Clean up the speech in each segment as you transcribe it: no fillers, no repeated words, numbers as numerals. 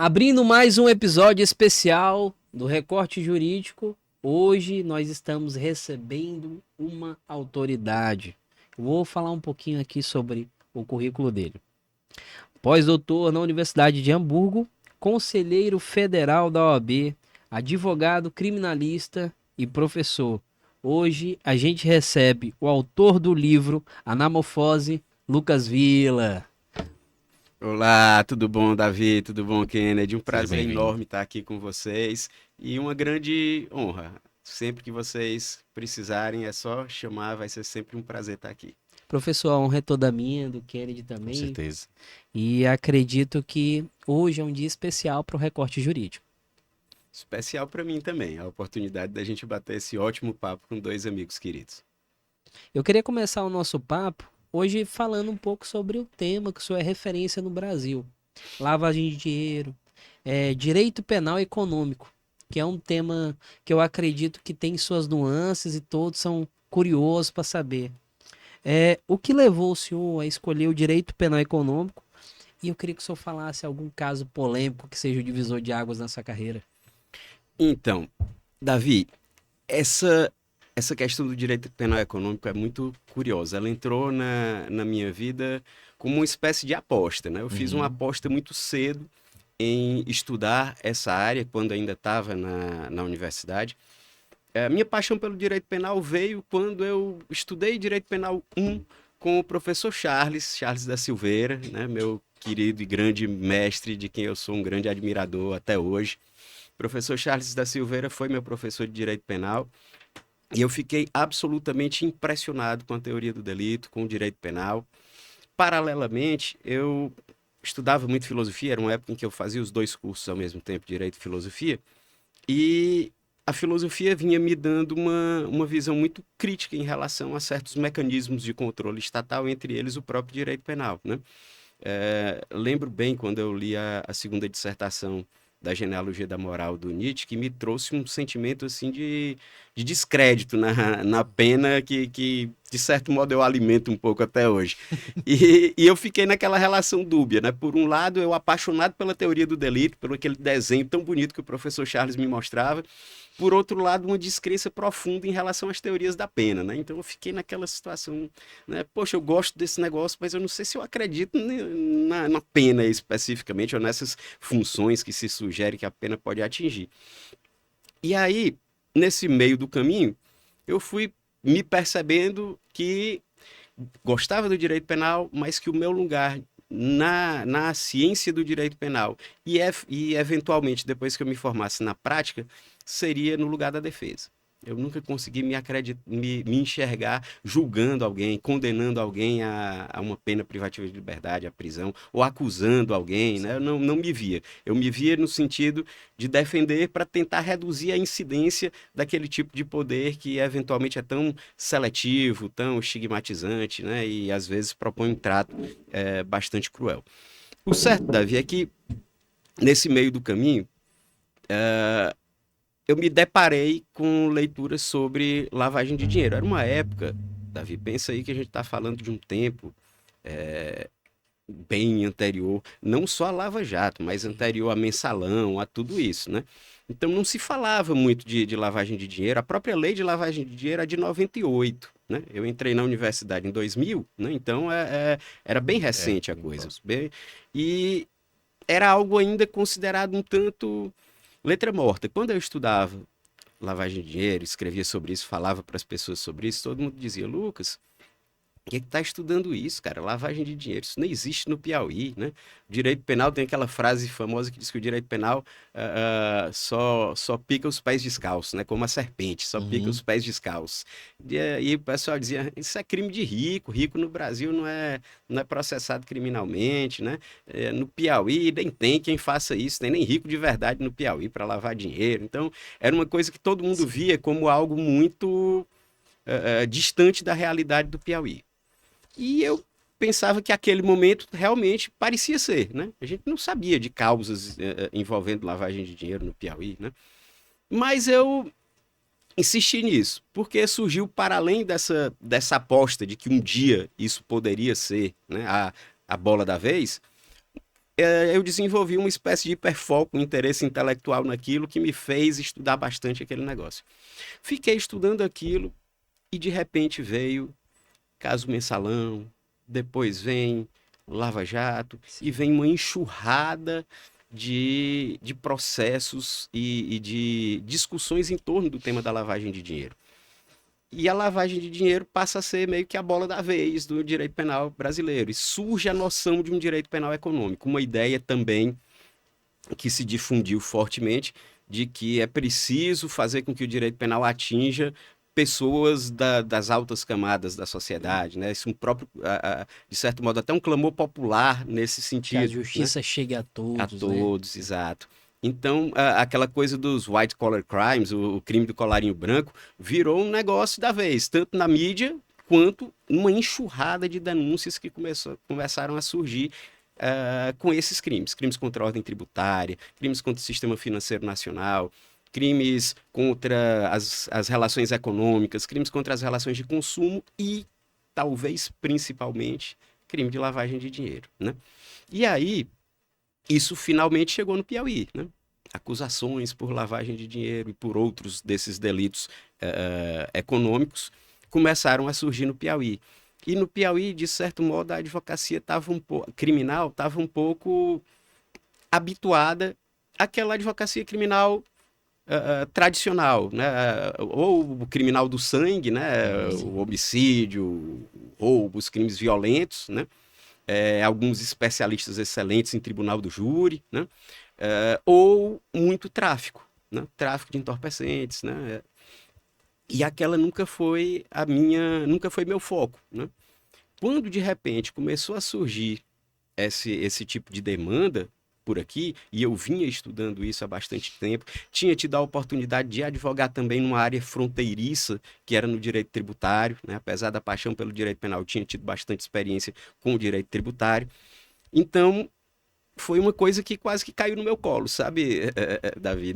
Abrindo mais um episódio especial do Recorte Jurídico, hoje nós estamos recebendo uma autoridade. Eu vou falar um pouquinho aqui sobre o currículo dele. Pós-doutor na Universidade de Hamburgo, conselheiro federal da OAB, advogado criminalista e professor. Hoje a gente recebe o autor do livro Anamorfose, Lucas Villa. Olá, tudo bom, Davi? Tudo bom, Kennedy? Um Seja prazer bem-vindo. enorme estar aqui com vocês e uma grande honra. Sempre que vocês precisarem, é só chamar, vai ser sempre um prazer estar aqui. Professor, a honra é toda minha, do Kennedy Com também. certeza. E acredito que hoje é um dia especial para o recorte jurídico. Especial para mim também, a oportunidade da gente bater esse ótimo papo com dois amigos queridos. Eu queria começar o nosso papo hoje falando um pouco sobre o tema que o senhor é referência no Brasil. Lavagem de dinheiro, direito penal econômico, que é um tema que eu acredito que tem suas nuances e todos são curiosos para saber. O que levou o senhor a escolher o direito penal econômico? E eu queria que o senhor falasse algum caso polêmico que seja o divisor de águas na sua carreira. Então, Davi, essa essa questão do direito penal econômico é muito curiosa. Ela entrou na minha vida como uma espécie de aposta, né? Eu fiz uma Uhum. aposta muito cedo em estudar essa área quando ainda estava na universidade. A minha paixão pelo direito penal veio quando eu estudei direito penal 1 com o professor Charles da Silveira, né? Meu querido e grande mestre, de quem eu sou um grande admirador até hoje. O professor Charles da Silveira foi meu professor de direito penal e eu fiquei absolutamente impressionado com a teoria do delito, com o direito penal. Paralelamente, eu estudava muito filosofia, era uma época em que eu fazia os dois cursos ao mesmo tempo, direito e filosofia, e a filosofia vinha me dando uma visão muito crítica em relação a certos mecanismos de controle estatal, entre eles o próprio direito penal, né? Lembro bem quando eu li a segunda dissertação da genealogia da moral do Nietzsche, que me trouxe um sentimento assim de descrédito na pena que, de certo modo, eu alimento um pouco até hoje. E eu fiquei naquela relação dúbia, né? Por um lado, eu apaixonado pela teoria do delito, pelo aquele desenho tão bonito que o professor Charles me mostrava, por outro lado, uma descrença profunda em relação às teorias da pena, né? Então eu fiquei naquela situação, né? Poxa, eu gosto desse negócio, mas eu não sei se eu acredito na pena especificamente, ou nessas funções que se sugere que a pena pode atingir. E aí, nesse meio do caminho, eu fui me percebendo que gostava do direito penal, mas que o meu lugar na ciência do direito penal e eventualmente, depois que eu me formasse na prática, seria no lugar da defesa. Eu nunca consegui me enxergar julgando alguém, condenando alguém a uma pena privativa de liberdade, à prisão, ou acusando alguém, né? Eu não me via. Eu me via no sentido de defender para tentar reduzir a incidência daquele tipo de poder que eventualmente é tão seletivo, tão estigmatizante, né? E às vezes propõe um trato bastante cruel. O certo, Davi, é que nesse meio do caminho eu me deparei com leituras sobre lavagem de dinheiro. Era uma época, Davi, pensa aí que a gente está falando de um tempo bem anterior, não só a Lava Jato, mas anterior a mensalão, a tudo isso, né? Então não se falava muito de lavagem de dinheiro. A própria lei de lavagem de dinheiro é de 98, né? Eu entrei na universidade em 2000, né? Então era bem recente a Bem coisa. próximo. E era algo ainda considerado um tanto letra morta. Quando eu estudava lavagem de dinheiro, escrevia sobre isso, falava para as pessoas sobre isso, todo mundo dizia, Lucas, que está estudando isso, cara? Lavagem de dinheiro, isso não existe no Piauí, né? O direito penal tem aquela frase famosa que diz que o direito penal só pica os pés descalços, né? Como a serpente, só pica os Uhum. pés descalços. E o pessoal dizia, isso é crime de rico, rico no Brasil não é processado criminalmente, né? No Piauí nem tem quem faça isso, tem nem rico de verdade no Piauí para lavar dinheiro. Então, era uma coisa que todo mundo Sim. via como algo muito distante da realidade do Piauí. E eu pensava que aquele momento realmente parecia ser, né? A gente não sabia de causas envolvendo lavagem de dinheiro no Piauí, né? Mas eu insisti nisso, porque surgiu para além dessa aposta de que um dia isso poderia ser, né, a bola da vez, eu desenvolvi uma espécie de hiperfoco, um interesse intelectual naquilo que me fez estudar bastante aquele negócio. Fiquei estudando aquilo e de repente veio caso Mensalão, depois vem Lava Jato e vem uma enxurrada de processos e de discussões em torno do tema da lavagem de dinheiro. E a lavagem de dinheiro passa a ser meio que a bola da vez do direito penal brasileiro. E surge a noção de um direito penal econômico, uma ideia também que se difundiu fortemente de que é preciso fazer com que o direito penal atinja pessoas das altas camadas da sociedade, né? Isso de certo modo, até um clamor popular nesse sentido. Que a justiça, né, chegue a todos. A todos, né? Exato. Então, aquela coisa dos white collar crimes, o crime do colarinho branco, virou um negócio da vez, tanto na mídia quanto uma enxurrada de denúncias que começaram a surgir com esses crimes. Crimes contra a ordem tributária, crimes contra o sistema financeiro nacional, crimes contra as relações econômicas, crimes contra as relações de consumo e, talvez principalmente, crime de lavagem de dinheiro, né? E aí, isso finalmente chegou no Piauí, né? Acusações por lavagem de dinheiro e por outros desses delitos econômicos começaram a surgir no Piauí. E no Piauí, de certo modo, a advocacia criminal estava um pouco habituada àquela advocacia criminal tradicional, né? Ou o criminal do sangue, né? O homicídio, o roubo, os crimes violentos, né? Alguns especialistas excelentes em tribunal do júri, né? Ou muito tráfico, né? Tráfico de entorpecentes, né? E aquela nunca foi meu foco, né? Quando de repente começou a surgir esse tipo de demanda por aqui, e eu vinha estudando isso há bastante tempo, tinha tido a oportunidade de advogar também numa área fronteiriça, que era no direito tributário, né? Apesar da paixão pelo direito penal, eu tinha tido bastante experiência com o direito tributário. Então, foi uma coisa que quase que caiu no meu colo, sabe, Davi?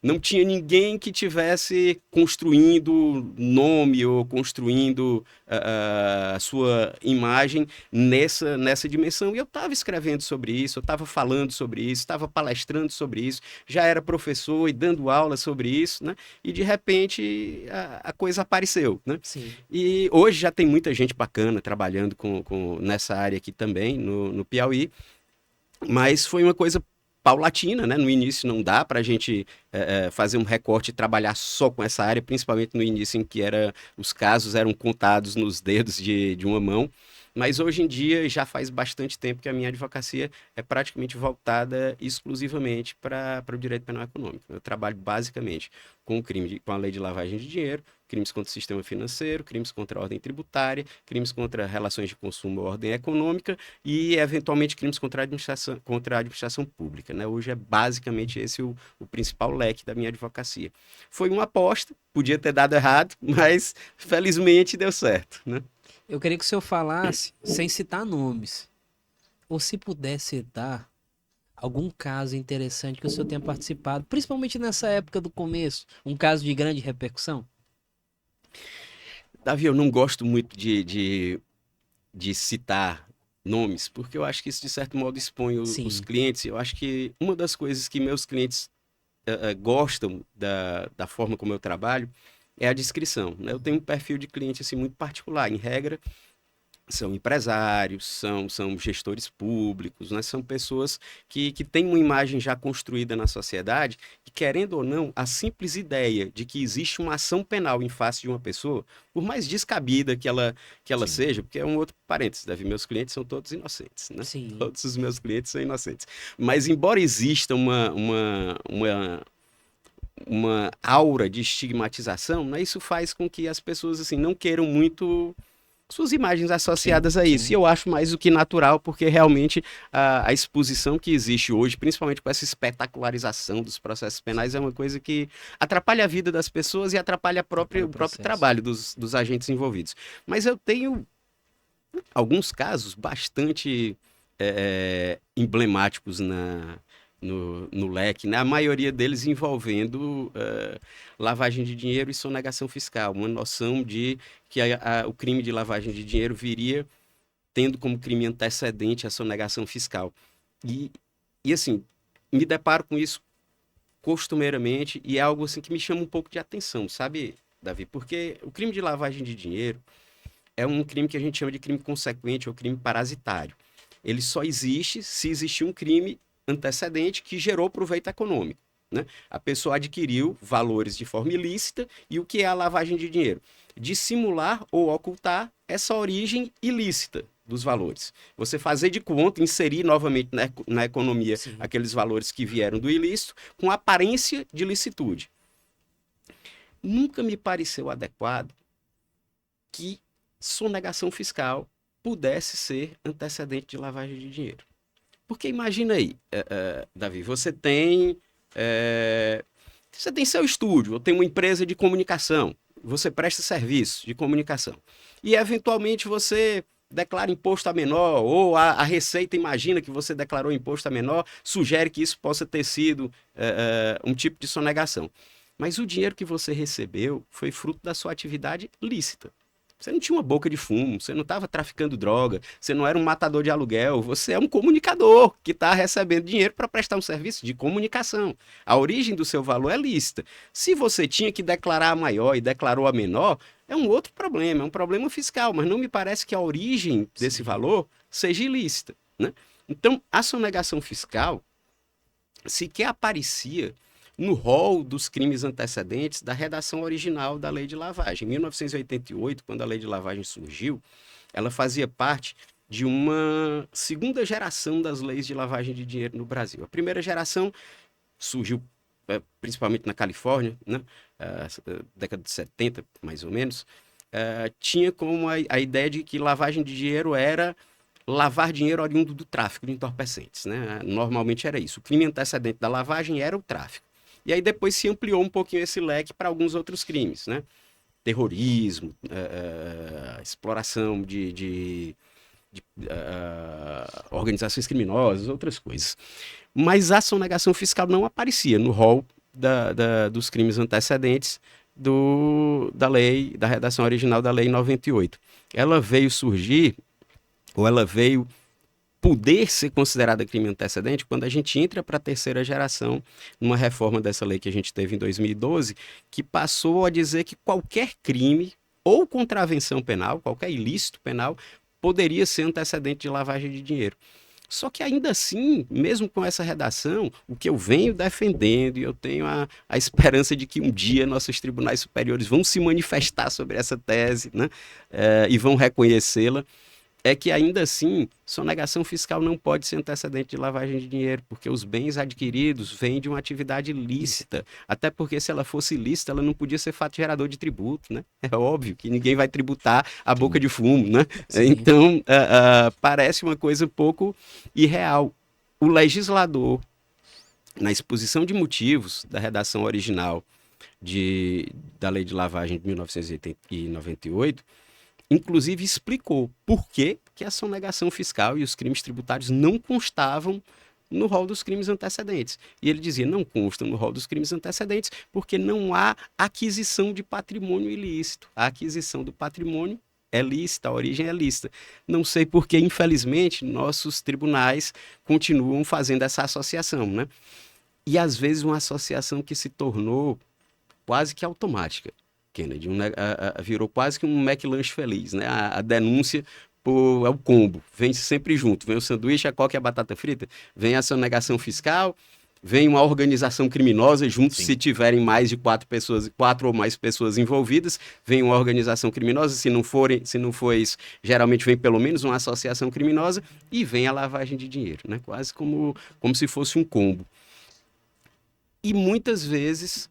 Não tinha ninguém que tivesse construindo nome ou construindo a sua imagem nessa dimensão. E eu estava escrevendo sobre isso, eu estava falando sobre isso, estava palestrando sobre isso, já era professor e dando aula sobre isso, né? E de repente a coisa apareceu, né? Sim. E hoje já tem muita gente bacana trabalhando nessa área aqui também, no Piauí. Mas foi uma coisa paulatina, né? No início não dá para a gente fazer um recorte e trabalhar só com essa área, principalmente no início em que os casos eram contados nos dedos de uma mão. Mas hoje em dia já faz bastante tempo que a minha advocacia é praticamente voltada exclusivamente para o direito penal econômico. Eu trabalho basicamente com com a lei de lavagem de dinheiro, crimes contra o sistema financeiro, crimes contra a ordem tributária, crimes contra relações de consumo ou ordem econômica e, eventualmente, crimes contra a administração pública, né? Hoje é basicamente esse o principal leque da minha advocacia. Foi uma aposta, podia ter dado errado, mas felizmente deu certo, né? Eu queria que o senhor falasse, sem citar nomes, ou se pudesse citar algum caso interessante que o senhor tenha participado, principalmente nessa época do começo, um caso de grande repercussão. Davi, eu não gosto muito de citar nomes, porque eu acho que isso, de certo modo, expõe os clientes. Eu acho que uma das coisas que meus clientes gostam da forma como eu trabalho é a discrição, né? Eu tenho um perfil de cliente assim, muito particular. Em regra, são empresários, são gestores públicos, né? São pessoas que têm uma imagem já construída na sociedade e, querendo ou não, a simples ideia de que existe uma ação penal em face de uma pessoa, por mais descabida que ela seja, porque é um outro parênteses, Davi, meus clientes são todos inocentes, né? Sim. Todos os meus clientes são inocentes. Mas, embora exista uma aura de estigmatização, né? Isso faz com que as pessoas assim, não queiram muito suas imagens associadas a isso. E eu acho mais do que natural, porque realmente a exposição que existe hoje, principalmente com essa espetacularização dos processos penais, é uma coisa que atrapalha a vida das pessoas e atrapalha o próprio trabalho dos agentes envolvidos. Mas eu tenho alguns casos bastante emblemáticos no leque, né? A maioria deles envolvendo lavagem de dinheiro e sonegação fiscal, uma noção de que o crime de lavagem de dinheiro viria tendo como crime antecedente a sonegação fiscal. E, e assim, me deparo com isso costumeiramente e é algo assim que me chama um pouco de atenção, sabe, Davi? Porque o crime de lavagem de dinheiro é um crime que a gente chama de crime consequente ou crime parasitário. Ele só existe se existir um crime antecedente que gerou proveito econômico. Né? A pessoa adquiriu valores de forma ilícita e o que é a lavagem de dinheiro? Dissimular ou ocultar essa origem ilícita dos valores. Você fazer de conta, inserir novamente na economia Sim. aqueles valores que vieram do ilícito com aparência de licitude. Nunca me pareceu adequado que sonegação fiscal pudesse ser antecedente de lavagem de dinheiro. Porque imagina aí, Davi, você tem seu estúdio, ou tem uma empresa de comunicação, você presta serviço de comunicação, e eventualmente você declara imposto a menor, ou a Receita imagina que você declarou imposto a menor, sugere que isso possa ter sido um tipo de sonegação. Mas o dinheiro que você recebeu foi fruto da sua atividade lícita. Você não tinha uma boca de fumo, você não estava traficando droga, você não era um matador de aluguel, você é um comunicador que está recebendo dinheiro para prestar um serviço de comunicação. A origem do seu valor é lícita. Se você tinha que declarar a maior e declarou a menor, é um outro problema, é um problema fiscal, mas não me parece que a origem desse valor seja ilícita. Né? Então, a sonegação fiscal sequer aparecia no rol dos crimes antecedentes da redação original da Lei de Lavagem. Em 1988, quando a Lei de Lavagem surgiu, ela fazia parte de uma segunda geração das leis de lavagem de dinheiro no Brasil. A primeira geração surgiu principalmente na Califórnia, né? Década de 70, mais ou menos, tinha como a ideia de que lavagem de dinheiro era lavar dinheiro oriundo do tráfico de entorpecentes. Né? Normalmente era isso. O crime antecedente da lavagem era o tráfico. E aí depois se ampliou um pouquinho esse leque para alguns outros crimes, né? Terrorismo, exploração de organizações criminosas, outras coisas. Mas a sonegação fiscal não aparecia no rol dos crimes antecedentes da lei, da redação original da Lei 98. Ela veio surgir, ou ela veio poder ser considerada crime antecedente quando a gente entra para a terceira geração, numa reforma dessa lei que a gente teve em 2012, que passou a dizer que qualquer crime ou contravenção penal, qualquer ilícito penal, poderia ser antecedente de lavagem de dinheiro. Só que ainda assim, mesmo com essa redação, o que eu venho defendendo, e eu tenho a esperança de que um dia nossos tribunais superiores vão se manifestar sobre essa tese, né? E vão reconhecê-la, é que ainda assim, sonegação fiscal não pode ser antecedente de lavagem de dinheiro, porque os bens adquiridos vêm de uma atividade lícita. Até porque se ela fosse lícita, ela não podia ser fato gerador de tributo, né? É óbvio que ninguém vai tributar a boca de fumo, né? Sim. Então, parece uma coisa um pouco irreal. O legislador, na exposição de motivos da redação original da Lei de Lavagem de 1998, inclusive explicou por que a sonegação fiscal e os crimes tributários não constavam no rol dos crimes antecedentes. E ele dizia, não constam no rol dos crimes antecedentes porque não há aquisição de patrimônio ilícito. A aquisição do patrimônio é lícita, a origem é lícita. Não sei por que, infelizmente, nossos tribunais continuam fazendo essa associação, né? E às vezes uma associação que se tornou quase que automática. Kennedy, virou quase que um McLanche feliz, né? A denúncia é o combo, vem sempre junto, vem o sanduíche, a coca e a batata frita, vem a sonegação fiscal, vem uma organização criminosa junto, se tiverem mais de 4 ou mais pessoas envolvidas, vem uma organização criminosa, se não for isso, geralmente vem pelo menos uma associação criminosa e vem a lavagem de dinheiro, né? Quase como se fosse um combo. E muitas vezes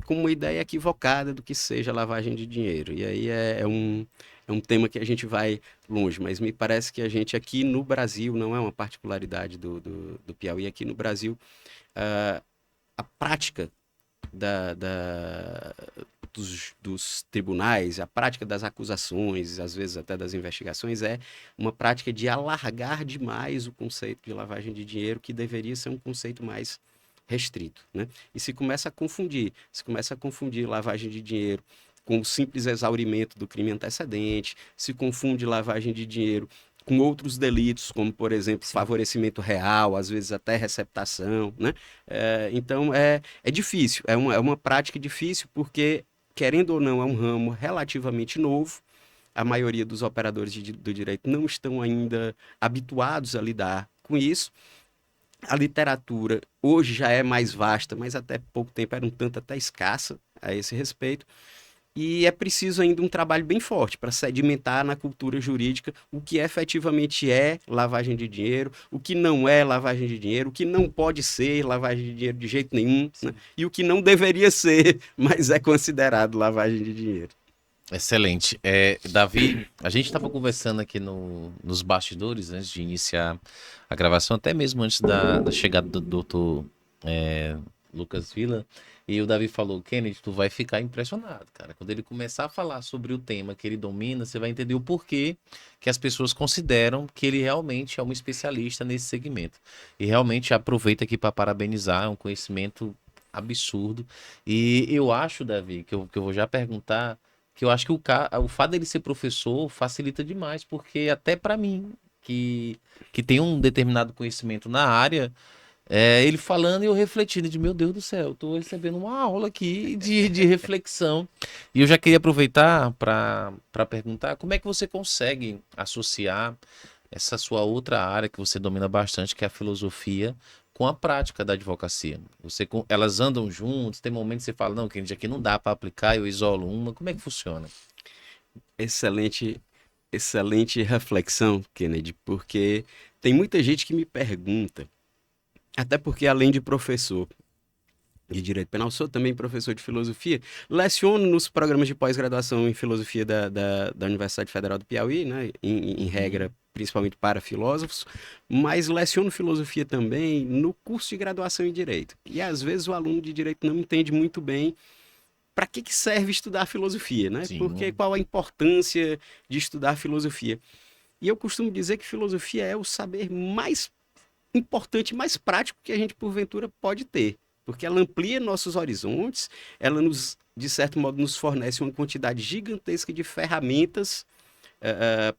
com uma ideia equivocada do que seja lavagem de dinheiro. E aí é um tema que a gente vai longe, mas me parece que a gente aqui no Brasil, não é uma particularidade do Piauí, aqui no Brasil, a prática dos tribunais, a prática das acusações, às vezes até das investigações, é uma prática de alargar demais o conceito de lavagem de dinheiro, que deveria ser um conceito mais restrito, né? E se começa a confundir lavagem de dinheiro com o simples exaurimento do crime antecedente, se confunde lavagem de dinheiro com outros delitos, como, por exemplo, favorecimento real, às vezes até receptação, né? Então, é difícil, é uma prática difícil, porque, querendo ou não, é um ramo relativamente novo. A maioria dos operadores do direito não estão ainda habituados a lidar com isso. A literatura hoje já é mais vasta, mas até pouco tempo era um tanto até escassa a esse respeito. E é preciso ainda um trabalho bem forte para sedimentar na cultura jurídica o que efetivamente é lavagem de dinheiro, o que não é lavagem de dinheiro, o que não pode ser lavagem de dinheiro de jeito nenhum, né? E o que não deveria ser, mas é considerado lavagem de dinheiro. Excelente. Davi, a gente estava conversando aqui nos bastidores antes de iniciar a gravação, até mesmo antes da chegada do doutor Lucas Villa, e o Davi falou: Kennedy, tu vai ficar impressionado, cara. Quando ele começar a falar sobre o tema que ele domina, você vai entender o porquê que as pessoas consideram que ele realmente é um especialista nesse segmento. E realmente aproveito aqui para parabenizar, é um conhecimento absurdo. E eu acho, Davi, que eu vou já perguntar, que eu acho que o fato dele ser professor facilita demais, porque até para mim, que tem um determinado conhecimento na área, ele falando e eu refletindo de, meu Deus do céu, eu tô recebendo uma aula aqui de reflexão. E eu já queria aproveitar para perguntar como é que você consegue associar essa sua outra área que você domina bastante, que é a filosofia, com a prática da advocacia. Elas andam juntas, tem momentos que você fala, não, Kennedy, aqui não dá para aplicar, eu isolo uma. Como é que funciona? Excelente, excelente reflexão, Kennedy, porque tem muita gente que me pergunta, até porque além de professor de Direito Penal, sou também professor de filosofia, leciono nos programas de pós-graduação em filosofia da Universidade Federal do Piauí, né, em regra, principalmente para filósofos, mas leciono filosofia também no curso de graduação em Direito. E às vezes o aluno de Direito não entende muito bem para que serve estudar filosofia, né? Sim. Porque qual a importância de estudar filosofia? E eu costumo dizer que filosofia é o saber mais importante, mais prático que a gente porventura pode ter, porque ela amplia nossos horizontes, ela nos, de certo modo, nos fornece uma quantidade gigantesca de ferramentas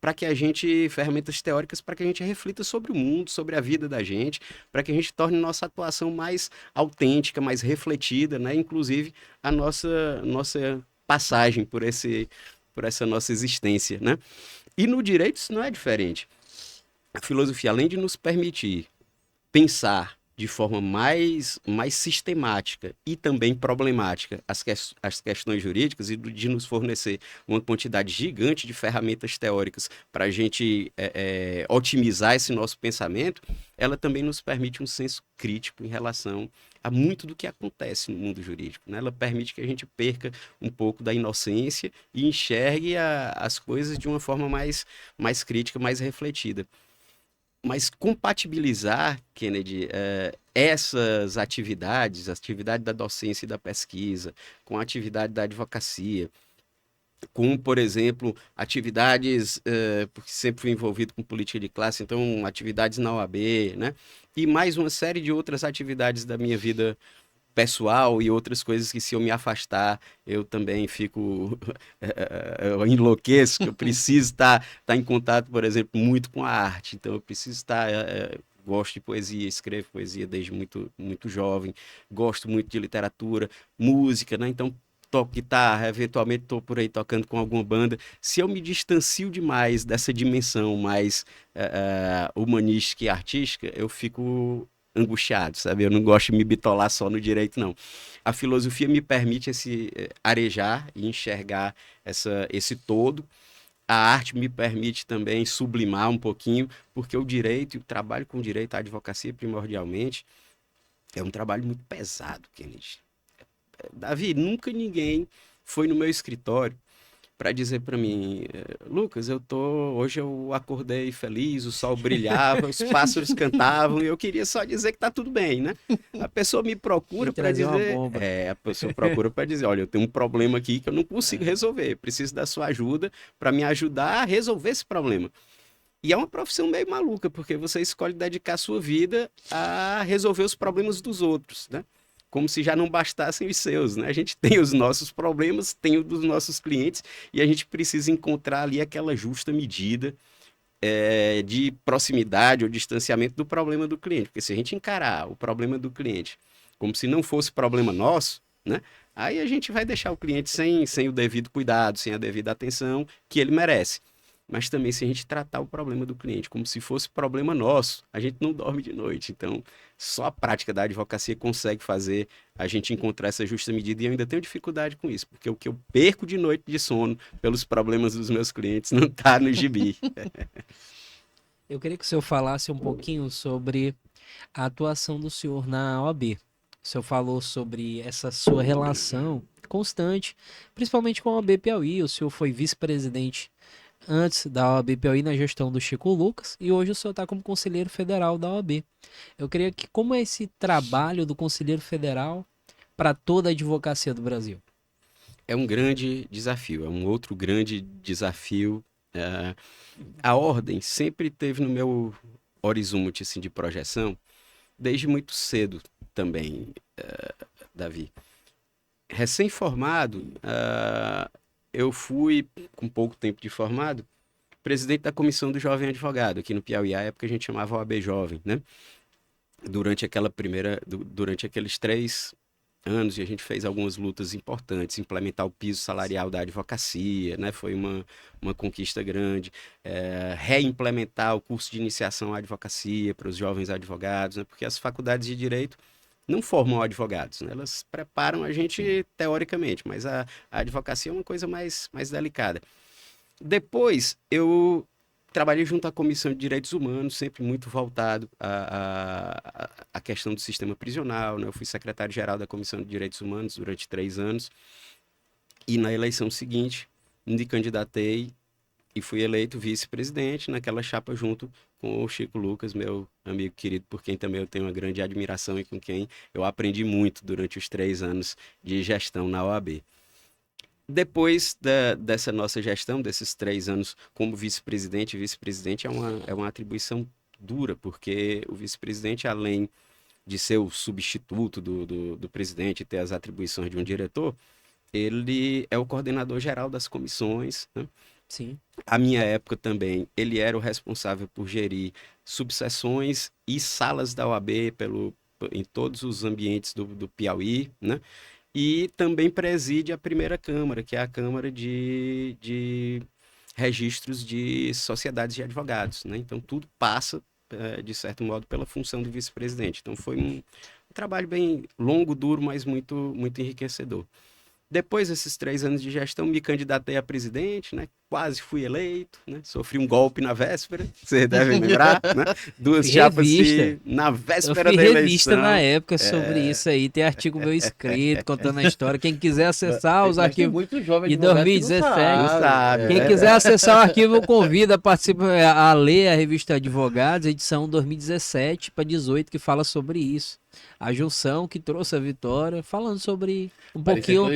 para que a gente, ferramentas teóricas para que a gente reflita sobre o mundo, sobre a vida da gente, para que a gente torne nossa atuação mais autêntica, mais refletida, né? Inclusive a nossa passagem por essa nossa existência, né? E no direito isso não é diferente. A filosofia, além de nos permitir pensar de forma mais sistemática e também problemática as questões jurídicas e de nos fornecer uma quantidade gigante de ferramentas teóricas para a gente otimizar esse nosso pensamento, ela também nos permite um senso crítico em relação a muito do que acontece no mundo jurídico, né? Ela permite que a gente perca um pouco da inocência e enxergue as coisas de uma forma mais crítica, mais refletida. Mas compatibilizar, Kennedy, essas atividades, a atividade da docência e da pesquisa, com a atividade da advocacia, com, por exemplo, atividades, porque sempre fui envolvido com política de classe, então atividades na OAB, né? E mais uma série de outras atividades da minha vida pessoal e outras coisas que, se eu me afastar, eu também fico, eu enlouqueço, que eu preciso estar em contato, por exemplo, muito com a arte. Então, eu preciso estar, gosto de poesia, escrevo poesia desde muito, muito jovem, gosto muito de literatura, música, né? Então, toco guitarra, eventualmente estou por aí tocando com alguma banda. Se eu me distancio demais dessa dimensão mais humanística e artística, eu fico angustiado, sabe? Eu não gosto de me bitolar só no direito, não. A filosofia me permite arejar e enxergar esse todo. A arte me permite também sublimar um pouquinho, porque o direito, o trabalho com o direito, a advocacia primordialmente, é um trabalho muito pesado, Kennedy. Davi, nunca ninguém foi no meu escritório para dizer para mim, Lucas, hoje eu acordei feliz, o sol brilhava, os pássaros cantavam, e eu queria só dizer que tá tudo bem, né? A pessoa me procura para dizer, a pessoa procura para dizer, olha, eu tenho um problema aqui que eu não consigo resolver, preciso da sua ajuda para me ajudar a resolver esse problema. E é uma profissão meio maluca, porque você escolhe dedicar a sua vida a resolver os problemas dos outros, né? Como se já não bastassem os seus, né? A gente tem os nossos problemas, tem os dos nossos clientes, e a gente precisa encontrar ali aquela justa medida de proximidade ou distanciamento do problema do cliente. Porque se a gente encarar o problema do cliente como se não fosse problema nosso, né? Aí a gente vai deixar o cliente sem o devido cuidado, sem a devida atenção que ele merece. Mas também se a gente tratar o problema do cliente como se fosse problema nosso, a gente não dorme de noite. Então, só a prática da advocacia consegue fazer a gente encontrar essa justa medida, e eu ainda tenho dificuldade com isso, porque o que eu perco de noite de sono pelos problemas dos meus clientes não está no gibi. Eu queria que o senhor falasse um pouquinho sobre a atuação do senhor na OAB. O senhor falou sobre essa sua relação constante, principalmente com a OAB Piauí. O senhor foi vice-presidente antes da OAB Piauí na gestão do Chico Lucas, e hoje o senhor está como conselheiro federal da OAB. Eu queria que como é esse trabalho do conselheiro federal para toda a advocacia do Brasil? É um grande desafio, é um outro grande desafio. A ordem sempre teve no meu horizonte assim, de projeção, desde muito cedo também, Davi. Recém-formado, eu fui, com pouco tempo de formado, presidente da Comissão do Jovem Advogado, aqui no Piauí. À época a gente chamava OAB Jovem, né? Durante aqueles 3 anos, e a gente fez algumas lutas importantes, implementar o piso salarial da advocacia, né? Foi uma conquista grande, reimplementar o curso de iniciação à advocacia para os jovens advogados, né? Porque as faculdades de direito não formam advogados, né? Elas preparam a gente teoricamente, mas a advocacia é uma coisa mais delicada. Depois, trabalhei junto à Comissão de Direitos Humanos, sempre muito voltado à questão do sistema prisional, né? Eu fui secretário-geral da Comissão de Direitos Humanos durante 3 anos, e na eleição seguinte me candidatei e fui eleito vice-presidente naquela chapa junto com o Chico Lucas, meu amigo querido, por quem também eu tenho uma grande admiração e com quem eu aprendi muito durante os 3 anos de gestão na OAB. Depois dessa nossa gestão, desses 3 anos como vice-presidente é uma atribuição dura, porque o vice-presidente, além de ser o substituto do presidente e ter as atribuições de um diretor, ele é o coordenador geral das comissões, né? Sim. À minha época também, ele era o responsável por gerir subseções e salas da OAB em todos os ambientes do Piauí, né? E também preside a primeira Câmara, que é a Câmara de Registros de Sociedades de Advogados, né? Então, tudo passa, de certo modo, pela função do vice-presidente. Então, foi um trabalho bem longo, duro, mas muito, muito enriquecedor. Depois desses 3 anos de gestão, me candidatei a presidente, né? Quase fui eleito, né? Sofri um golpe na véspera, vocês devem lembrar, né? 2 chapas na véspera da eleição. Eu fiz revista na época sobre isso aí, tem artigo meu escrito, contando a história. Quem quiser acessar os arquivos muito jovem de 2017, não sabe, quem quiser acessar o arquivo, eu convido a ler a revista Advogados, edição 2017 para 18, que fala sobre isso. A junção que trouxe a vitória, falando sobre um pouquinho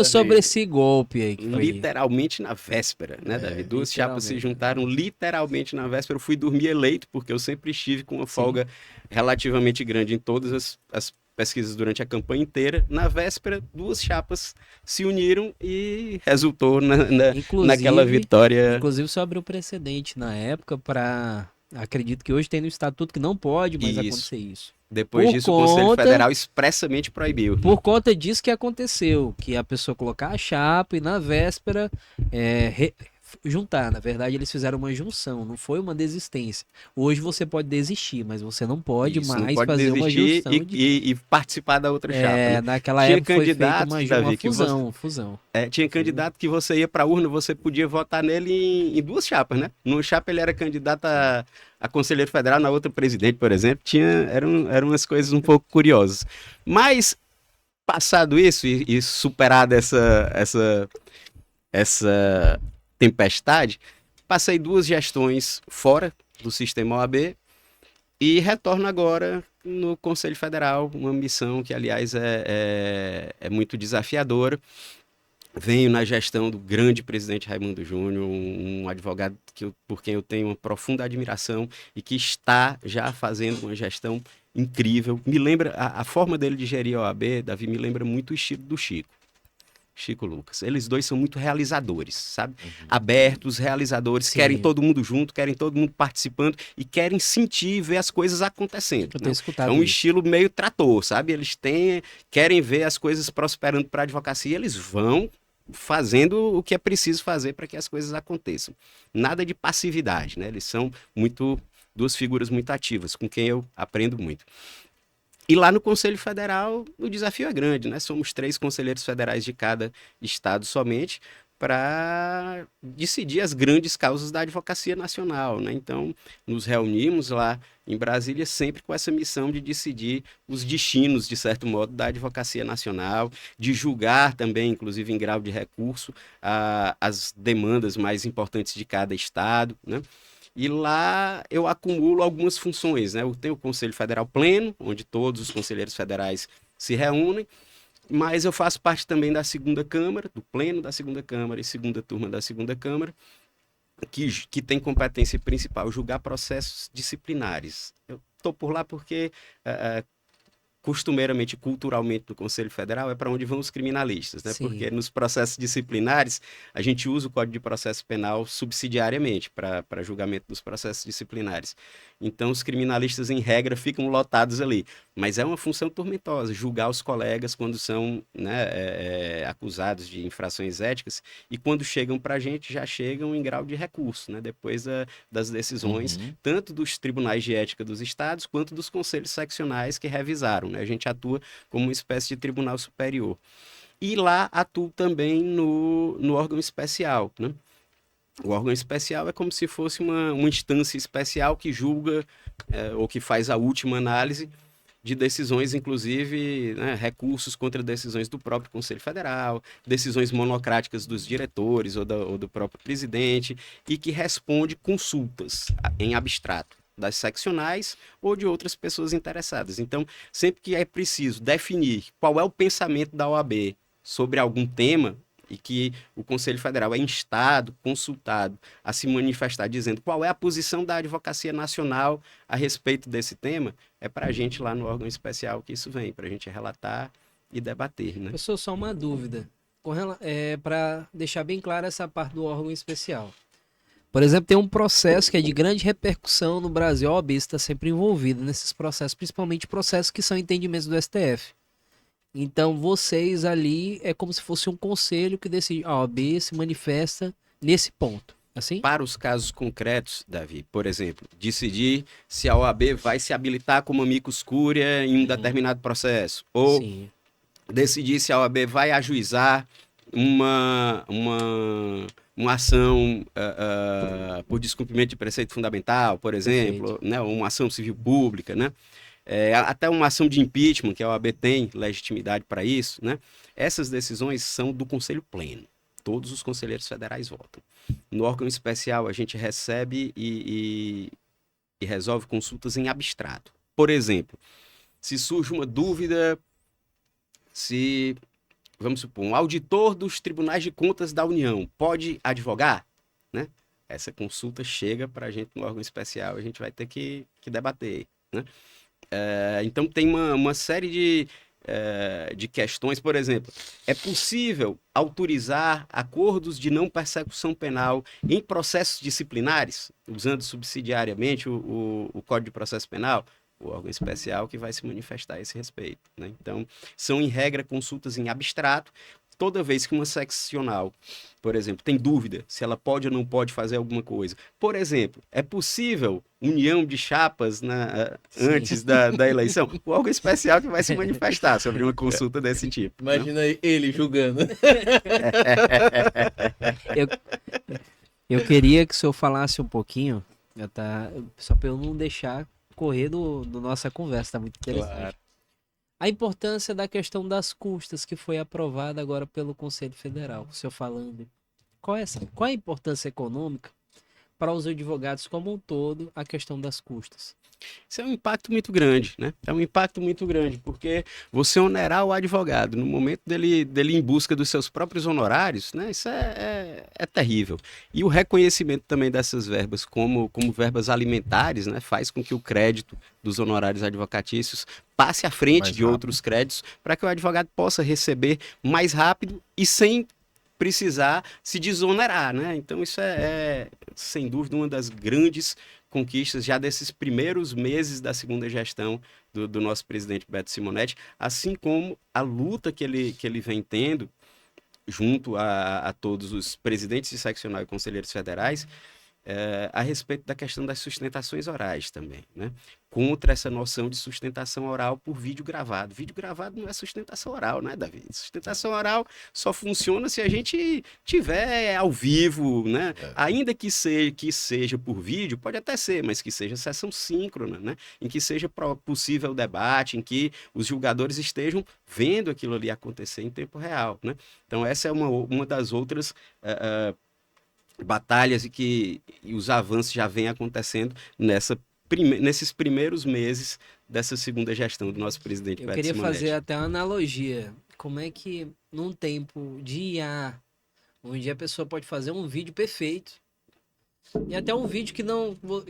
sobre esse golpe aí. Literalmente na véspera, né, Davi? 2 chapas se juntaram literalmente na véspera. Eu fui dormir eleito, porque eu sempre estive com uma folga relativamente grande em todas as pesquisas durante a campanha inteira. Na véspera, 2 chapas se uniram e resultou naquela vitória. Inclusive, só abriu precedente na época para... Acredito que hoje tem no estatuto que não pode mais acontecer isso. Depois disso, o Conselho Federal expressamente proibiu. Por conta disso que aconteceu, que a pessoa colocar a chapa e na véspera juntar. Na verdade, eles fizeram uma junção, não foi uma desistência. Hoje você pode desistir, mas você não pode mais fazer uma junção. E participar da outra chapa. Né? Naquela época foi feita uma fusão. Tinha candidato que você ia para a urna, você podia votar nele em 2 chapas, né? Numa chapa ele era candidato a conselheiro federal, na outra presidente, por exemplo. Eram umas coisas um pouco curiosas. Mas, passado isso e superado essa tempestade, passei 2 gestões fora do sistema OAB e retorno agora no Conselho Federal, uma missão que, aliás, é muito desafiadora. Venho na gestão do grande presidente Raimundo Júnior, um advogado por quem eu tenho uma profunda admiração e que está já fazendo uma gestão incrível. Me lembra, a forma dele de gerir a OAB, Davi, me lembra muito o estilo do Chico. Chico Lucas. Eles dois são muito realizadores, sabe? Abertos, realizadores, Sim. querem todo mundo junto, querem todo mundo participando e querem sentir e ver as coisas acontecendo. Eu Né? tenho É escutado um isso. estilo meio trator, sabe? Querem ver as coisas prosperando para a advocacia, eles vão fazendo o que é preciso fazer para que as coisas aconteçam. Nada de passividade, né? Eles são duas figuras muito ativas, com quem eu aprendo muito. E lá no Conselho Federal, o desafio é grande, né? Somos 3 conselheiros federais de cada estado somente para decidir as grandes causas da advocacia nacional, né? Então, nos reunimos lá em Brasília sempre com essa missão de decidir os destinos, de certo modo, da advocacia nacional, de julgar também, inclusive em grau de recurso, as demandas mais importantes de cada estado, né? E lá eu acumulo algumas funções, né? Eu tenho o Conselho Federal Pleno, onde todos os conselheiros federais se reúnem, mas eu faço parte também da segunda Câmara, do Pleno da segunda Câmara e segunda turma da segunda Câmara, que tem competência principal julgar processos disciplinares. Eu estou por lá porque costumeiramente, culturalmente, no Conselho Federal, é para onde vão os criminalistas, né? Sim. Porque nos processos disciplinares, a gente usa o Código de Processo Penal subsidiariamente para julgamento dos processos disciplinares. Então, os criminalistas, em regra, ficam lotados ali. Mas é uma função tormentosa, julgar os colegas quando são, né, acusados de infrações éticas e quando chegam para a gente, já chegam em grau de recurso, né? Depois das decisões, tanto dos tribunais de ética dos estados, quanto dos conselhos seccionais que revisaram. Né? A gente atua como uma espécie de tribunal superior. E lá atuo também no órgão especial. Né? O órgão especial é como se fosse uma instância especial que julga ou que faz a última análise de decisões, inclusive, né, recursos contra decisões do próprio Conselho Federal, decisões monocráticas dos diretores ou do próprio presidente, e que responde consultas em abstrato das seccionais ou de outras pessoas interessadas. Então, sempre que é preciso definir qual é o pensamento da OAB sobre algum tema e que o Conselho Federal é instado, consultado a se manifestar dizendo qual é a posição da Advocacia Nacional a respeito desse tema, é para a gente lá no órgão especial que isso vem, para a gente relatar e debater. Né? Professor, só uma dúvida. Para deixar bem clara essa parte do órgão especial. Por exemplo, tem um processo que é de grande repercussão no Brasil. A OAB está sempre envolvida nesses processos, principalmente processos que são entendimentos do STF. Então, vocês ali é como se fosse um conselho que decide. A OAB se manifesta nesse ponto. Assim? Para os casos concretos, Davi, por exemplo, decidir se a OAB vai se habilitar como amicus curiae em um determinado processo, ou Sim. decidir se a OAB vai ajuizar uma ação por descumprimento de preceito fundamental, por exemplo, né, uma ação civil pública, né? Até uma ação de impeachment, que a OAB tem legitimidade para isso, né? Essas decisões são do Conselho Pleno. Todos os conselheiros federais votam. No órgão especial, a gente recebe e resolve consultas em abstrato. Por exemplo, se surge uma dúvida, vamos supor, um auditor dos tribunais de contas da União pode advogar? Né? Essa consulta chega para a gente no órgão especial, a gente vai ter que debater. Né? Então, tem uma série de questões. Por exemplo, é possível autorizar acordos de não persecução penal em processos disciplinares, usando subsidiariamente o Código de Processo Penal? O órgão especial que vai se manifestar a esse respeito. Né? Então, são, em regra, consultas em abstrato. Toda vez que uma seccional, por exemplo, tem dúvida se ela pode ou não pode fazer alguma coisa. Por exemplo, é possível união de chapas antes da eleição? O órgão especial que vai se manifestar sobre uma consulta desse tipo. Imagina ele julgando. Eu queria que o senhor falasse um pouquinho, só para eu não deixar correr do nossa conversa, tá muito interessante. Claro. A importância da questão das custas que foi aprovada agora pelo Conselho Federal. O senhor falando, qual é a importância econômica para os advogados como um todo a questão das custas? Isso é um impacto muito grande, né? É um impacto muito grande, porque você onerar o advogado no momento dele em busca dos seus próprios honorários, né? Isso é é terrível. E o reconhecimento também dessas verbas como verbas alimentares, né, faz com que o crédito dos honorários advocatícios passe à frente Mais de outros créditos para que o advogado possa receber mais rápido e sem precisar se desonerar, né? Então isso é sem dúvida uma das grandes conquistas já desses primeiros meses da segunda gestão do nosso presidente Beto Simonetti, assim como a luta que ele vem tendo junto a todos os presidentes de seccional e conselheiros federais, a respeito da questão das sustentações orais também, né? Contra essa noção de sustentação oral por vídeo gravado. Vídeo gravado não é sustentação oral, né, Davi? Sustentação oral só funciona se a gente tiver ao vivo, né? Ainda que seja por vídeo, pode até ser, mas que seja sessão síncrona, né? Em que seja possível o debate, em que os julgadores estejam vendo aquilo ali acontecer em tempo real, né? Então essa é uma das outras batalhas e os avanços já vêm acontecendo nesses primeiros meses dessa segunda gestão do nosso presidente Eu Beto queria Simonetti. fazer até uma analogia. Como é que num tempo de IA, onde a pessoa pode fazer um vídeo perfeito, e até um vídeo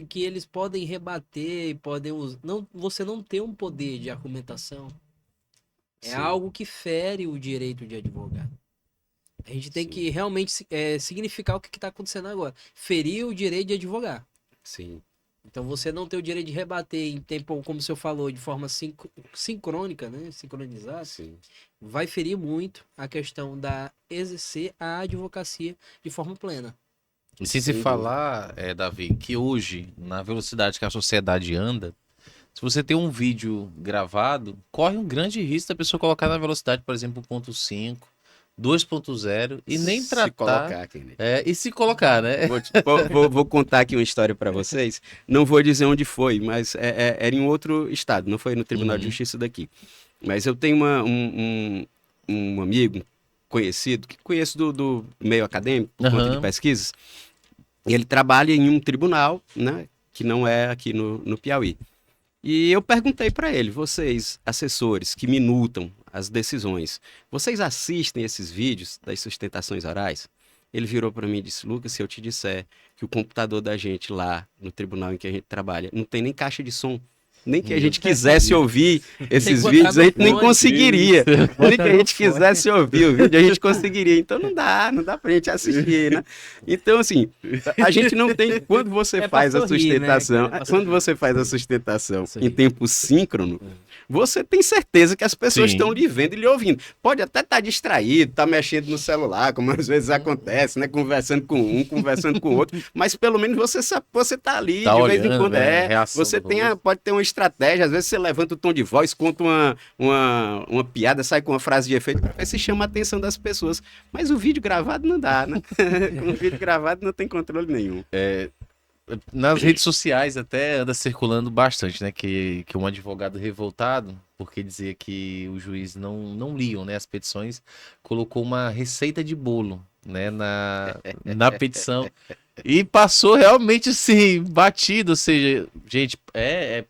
que eles podem rebater e podem usar, você não tem um poder de argumentação. É Sim. algo que fere o direito de advogado. A gente tem Sim. que realmente significar o que está acontecendo agora. Ferir o direito de advogar. Sim. Então você não tem o direito de rebater em tempo, como o senhor falou, de forma sincrônica, né? Sincronizada. Sim. Vai ferir muito a questão da exercer a advocacia de forma plena. E se Sem falar, Davi, que hoje, na velocidade que a sociedade anda, se você tem um vídeo gravado, corre um grande risco da pessoa colocar na velocidade, por exemplo, 1.5, 2.0 e nem Se tratar. colocar, Kennedy. E se colocar, né? Vou contar aqui uma história para vocês. Não vou dizer onde foi, mas era em outro estado, não foi no Tribunal de Uhum. Justiça daqui. Mas eu tenho um amigo conhecido, que conheço do meio acadêmico, por conta de Aham. pesquisas, e ele trabalha em um tribunal, né, que não é aqui no Piauí. E eu perguntei para ele, vocês, assessores que minutam as decisões, vocês assistem esses vídeos das sustentações orais? Ele virou para mim e disse, Lucas, se eu te disser que o computador da gente lá no tribunal em que a gente trabalha não tem nem caixa de som, nem que a gente quisesse ouvir esses botar vídeos, no a gente nem fone. conseguiria. Nem que Botar a no gente fone. quisesse ouvir o vídeo, a gente conseguiria. Então não dá pra gente assistir, né? Então, assim, a gente não tem. Quando você É pra faz a sorrir, né, sustentação, cara? É pra quando sorrir. você faz a sustentação Sorrir. em tempo síncrono, você tem certeza que as pessoas Sim. estão lhe vendo e lhe ouvindo. Pode até estar distraído, estar mexendo no celular, como às vezes acontece, né? Conversando com um, conversando com o outro, mas pelo menos você sabe, você tá ali Tá de vez em olhando, quando. né? Reação Você do tem rosto. pode ter uma estratégia, às vezes você levanta o tom de voz, conta uma piada, sai com uma frase de efeito, para ver se chama a atenção das pessoas. Mas o vídeo gravado não dá, né? Com o vídeo gravado não tem controle nenhum. Nas redes sociais até anda circulando bastante, né? Que um advogado revoltado, porque dizia que o juiz não liam, né, as petições, colocou uma receita de bolo, né, na petição. E passou realmente assim, batido. Ou seja, gente, é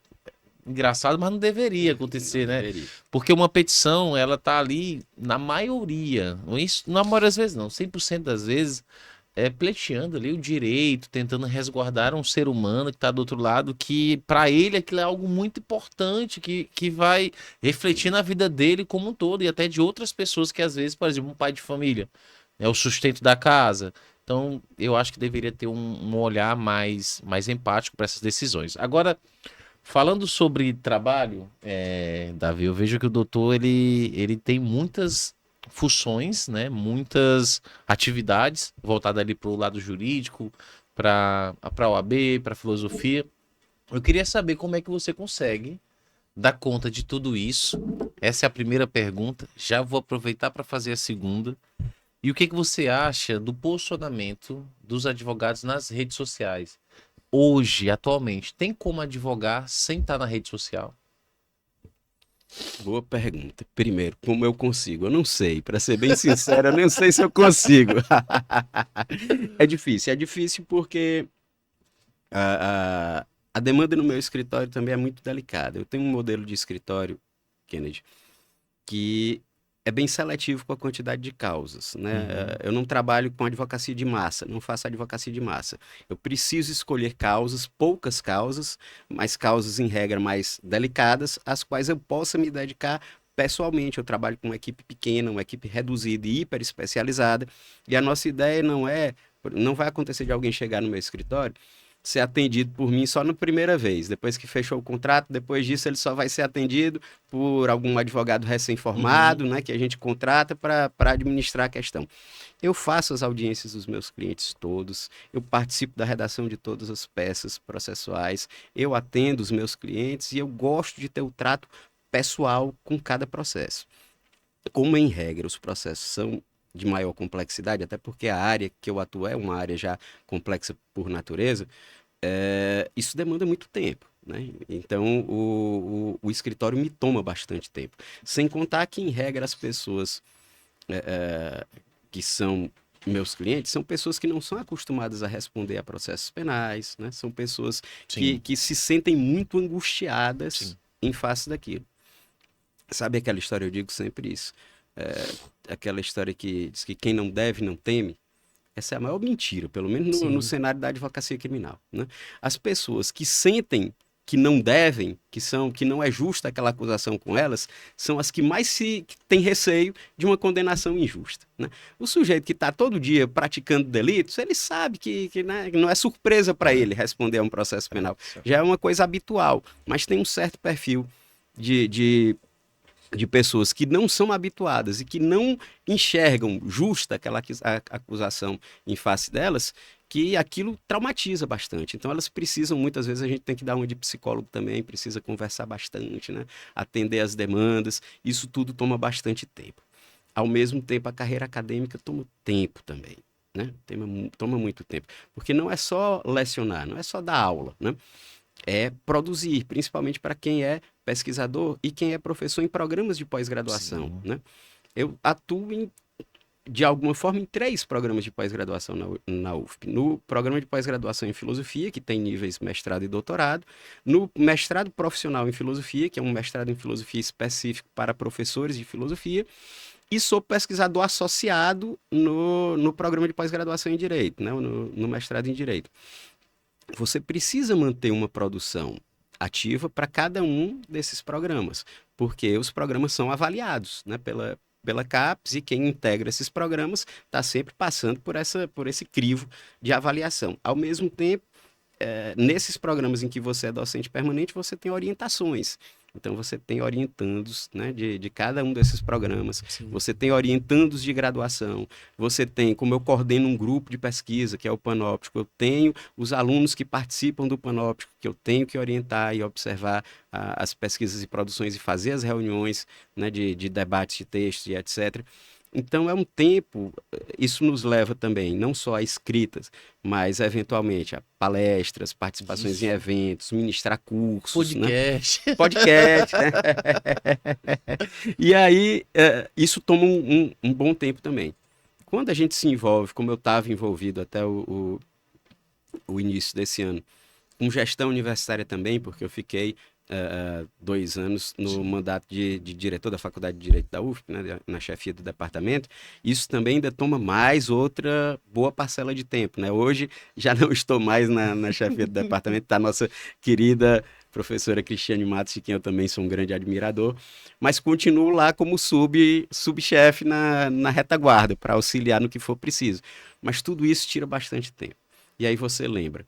engraçado, mas não deveria acontecer, né? Deveria. Porque uma petição, ela tá ali, na maioria, isso, na maioria das vezes não, 100% das vezes, pleiteando ali o direito, tentando resguardar um ser humano que está do outro lado, que para ele aquilo é algo muito importante, que vai refletir na vida dele como um todo, e até de outras pessoas que às vezes, por exemplo, um pai de família, é o sustento da casa. Então, eu acho que deveria ter um olhar mais empático para essas decisões. Agora, falando sobre trabalho, Davi, eu vejo que o doutor ele tem muitas funções, né? Muitas atividades voltadas ali para o lado jurídico, para a OAB, para a filosofia. Eu queria saber como é que você consegue dar conta de tudo isso. Essa é a primeira pergunta. Já vou aproveitar para fazer a segunda. E o que você acha do posicionamento dos advogados nas redes sociais? Hoje, atualmente, tem como advogar sem estar na rede social? Boa pergunta. Primeiro, como eu consigo? Eu não sei. Para ser bem sincero, eu nem sei se eu consigo. É difícil porque a demanda no meu escritório também é muito delicada. Eu tenho um modelo de escritório, Kennedy, que é bem seletivo com a quantidade de causas, né? Uhum. Eu não trabalho com advocacia de massa, não faço advocacia de massa. Eu preciso escolher causas, poucas causas, mas causas em regra mais delicadas, às quais eu possa me dedicar pessoalmente. Eu trabalho com uma equipe pequena, uma equipe reduzida e hiper especializada, e a nossa ideia não vai acontecer de alguém chegar no meu escritório ser atendido por mim só na primeira vez. Depois que fechou o contrato, depois disso ele só vai ser atendido por algum advogado recém-formado, né, que a gente contrata para administrar a questão. Eu faço as audiências dos meus clientes todos, eu participo da redação de todas as peças processuais, eu atendo os meus clientes e eu gosto de ter o trato pessoal com cada processo. Como em regra os processos são de maior complexidade, até porque a área que eu atuo é uma área já complexa por natureza, isso demanda muito tempo. Né? Então, o escritório me toma bastante tempo. Sem contar que, em regra, as pessoas que são meus clientes são pessoas que não são acostumadas a responder a processos penais, né? São pessoas Sim, que se sentem muito angustiadas sim. em face daquilo. Sabe aquela história, eu digo sempre isso, aquela história que diz que quem não deve não teme? Essa é a maior mentira, pelo menos no Sim. cenário da advocacia criminal, né? As pessoas que sentem que não devem, que não é justa aquela acusação com elas, são as que mais que têm receio de uma condenação injusta, né? O sujeito que está todo dia praticando delitos, ele sabe que né, não é surpresa para ele responder a um processo penal. Já é uma coisa habitual, mas tem um certo perfil de, de de pessoas que não são habituadas e que não enxergam justa aquela acusação em face delas, que aquilo traumatiza bastante. Então elas precisam, muitas vezes a gente tem que dar uma de psicólogo também, precisa conversar bastante, né? Atender as demandas, isso tudo toma bastante tempo. Ao mesmo tempo, a carreira acadêmica toma tempo também. Né? Toma muito tempo. Porque não é só lecionar, não é só dar aula, né? É produzir, principalmente para quem é pesquisador e quem é professor em programas de pós-graduação, Sim. né? Eu atuo de alguma forma em 3 programas de pós-graduação na UFP. No programa de pós-graduação em filosofia, que tem níveis mestrado e doutorado, no mestrado profissional em filosofia, que é um mestrado em filosofia específico para professores de filosofia, e sou pesquisador associado no programa de pós-graduação em direito, né? No mestrado em direito. Você precisa manter uma produção ativa para cada um desses programas, porque os programas são avaliados, né, pela CAPES, e quem integra esses programas está sempre passando por esse crivo de avaliação. Ao mesmo tempo, nesses programas em que você é docente permanente, você tem orientações. Então, você tem orientandos, né, de cada um desses programas, Sim. você tem orientandos de graduação, você tem, como eu coordeno um grupo de pesquisa, que é o Panóptico, eu tenho os alunos que participam do Panóptico, que eu tenho que orientar e observar as pesquisas e produções e fazer as reuniões, né, de debates de textos e etc. Então é um tempo, isso nos leva também, não só a escritas, mas eventualmente a palestras, participações em Isso. eventos, ministrar cursos, né? Podcast. Podcast, né? E aí, isso toma um bom tempo também. Quando a gente se envolve, como eu estava envolvido até o início desse ano, com gestão universitária também, porque eu fiquei 2 anos no Sim. mandato de diretor da Faculdade de Direito da UFP, né, na chefia do departamento, isso também ainda toma mais outra boa parcela de tempo. Né? Hoje já não estou mais na chefia do departamento, está a nossa querida professora Cristiane Matos, de quem eu também sou um grande admirador, mas continuo lá como subchefe na retaguarda, para auxiliar no que for preciso. Mas tudo isso tira bastante tempo. E aí você lembra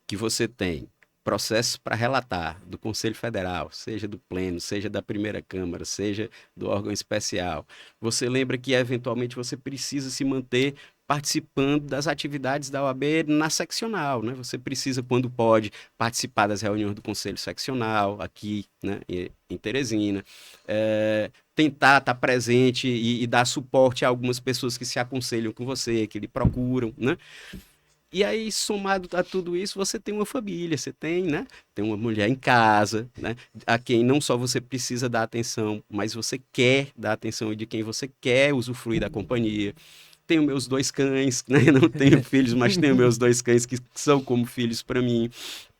que você tem processos para relatar do Conselho Federal, seja do Pleno, seja da Primeira Câmara, seja do órgão especial. Você lembra que, eventualmente, você precisa se manter participando das atividades da OAB na seccional, né? Você precisa, quando pode, participar das reuniões do Conselho Seccional, aqui, né, em Teresina, tentar estar presente e dar suporte a algumas pessoas que se aconselham com você, que lhe procuram, né? E aí, somado a tudo isso, você tem uma família, você tem, né? Tem uma mulher em casa, né? A quem não só você precisa dar atenção, mas você quer dar atenção e de quem você quer usufruir da companhia. Tenho meus 2 cães, né? Não tenho filhos, mas tenho meus 2 cães que são como filhos para mim.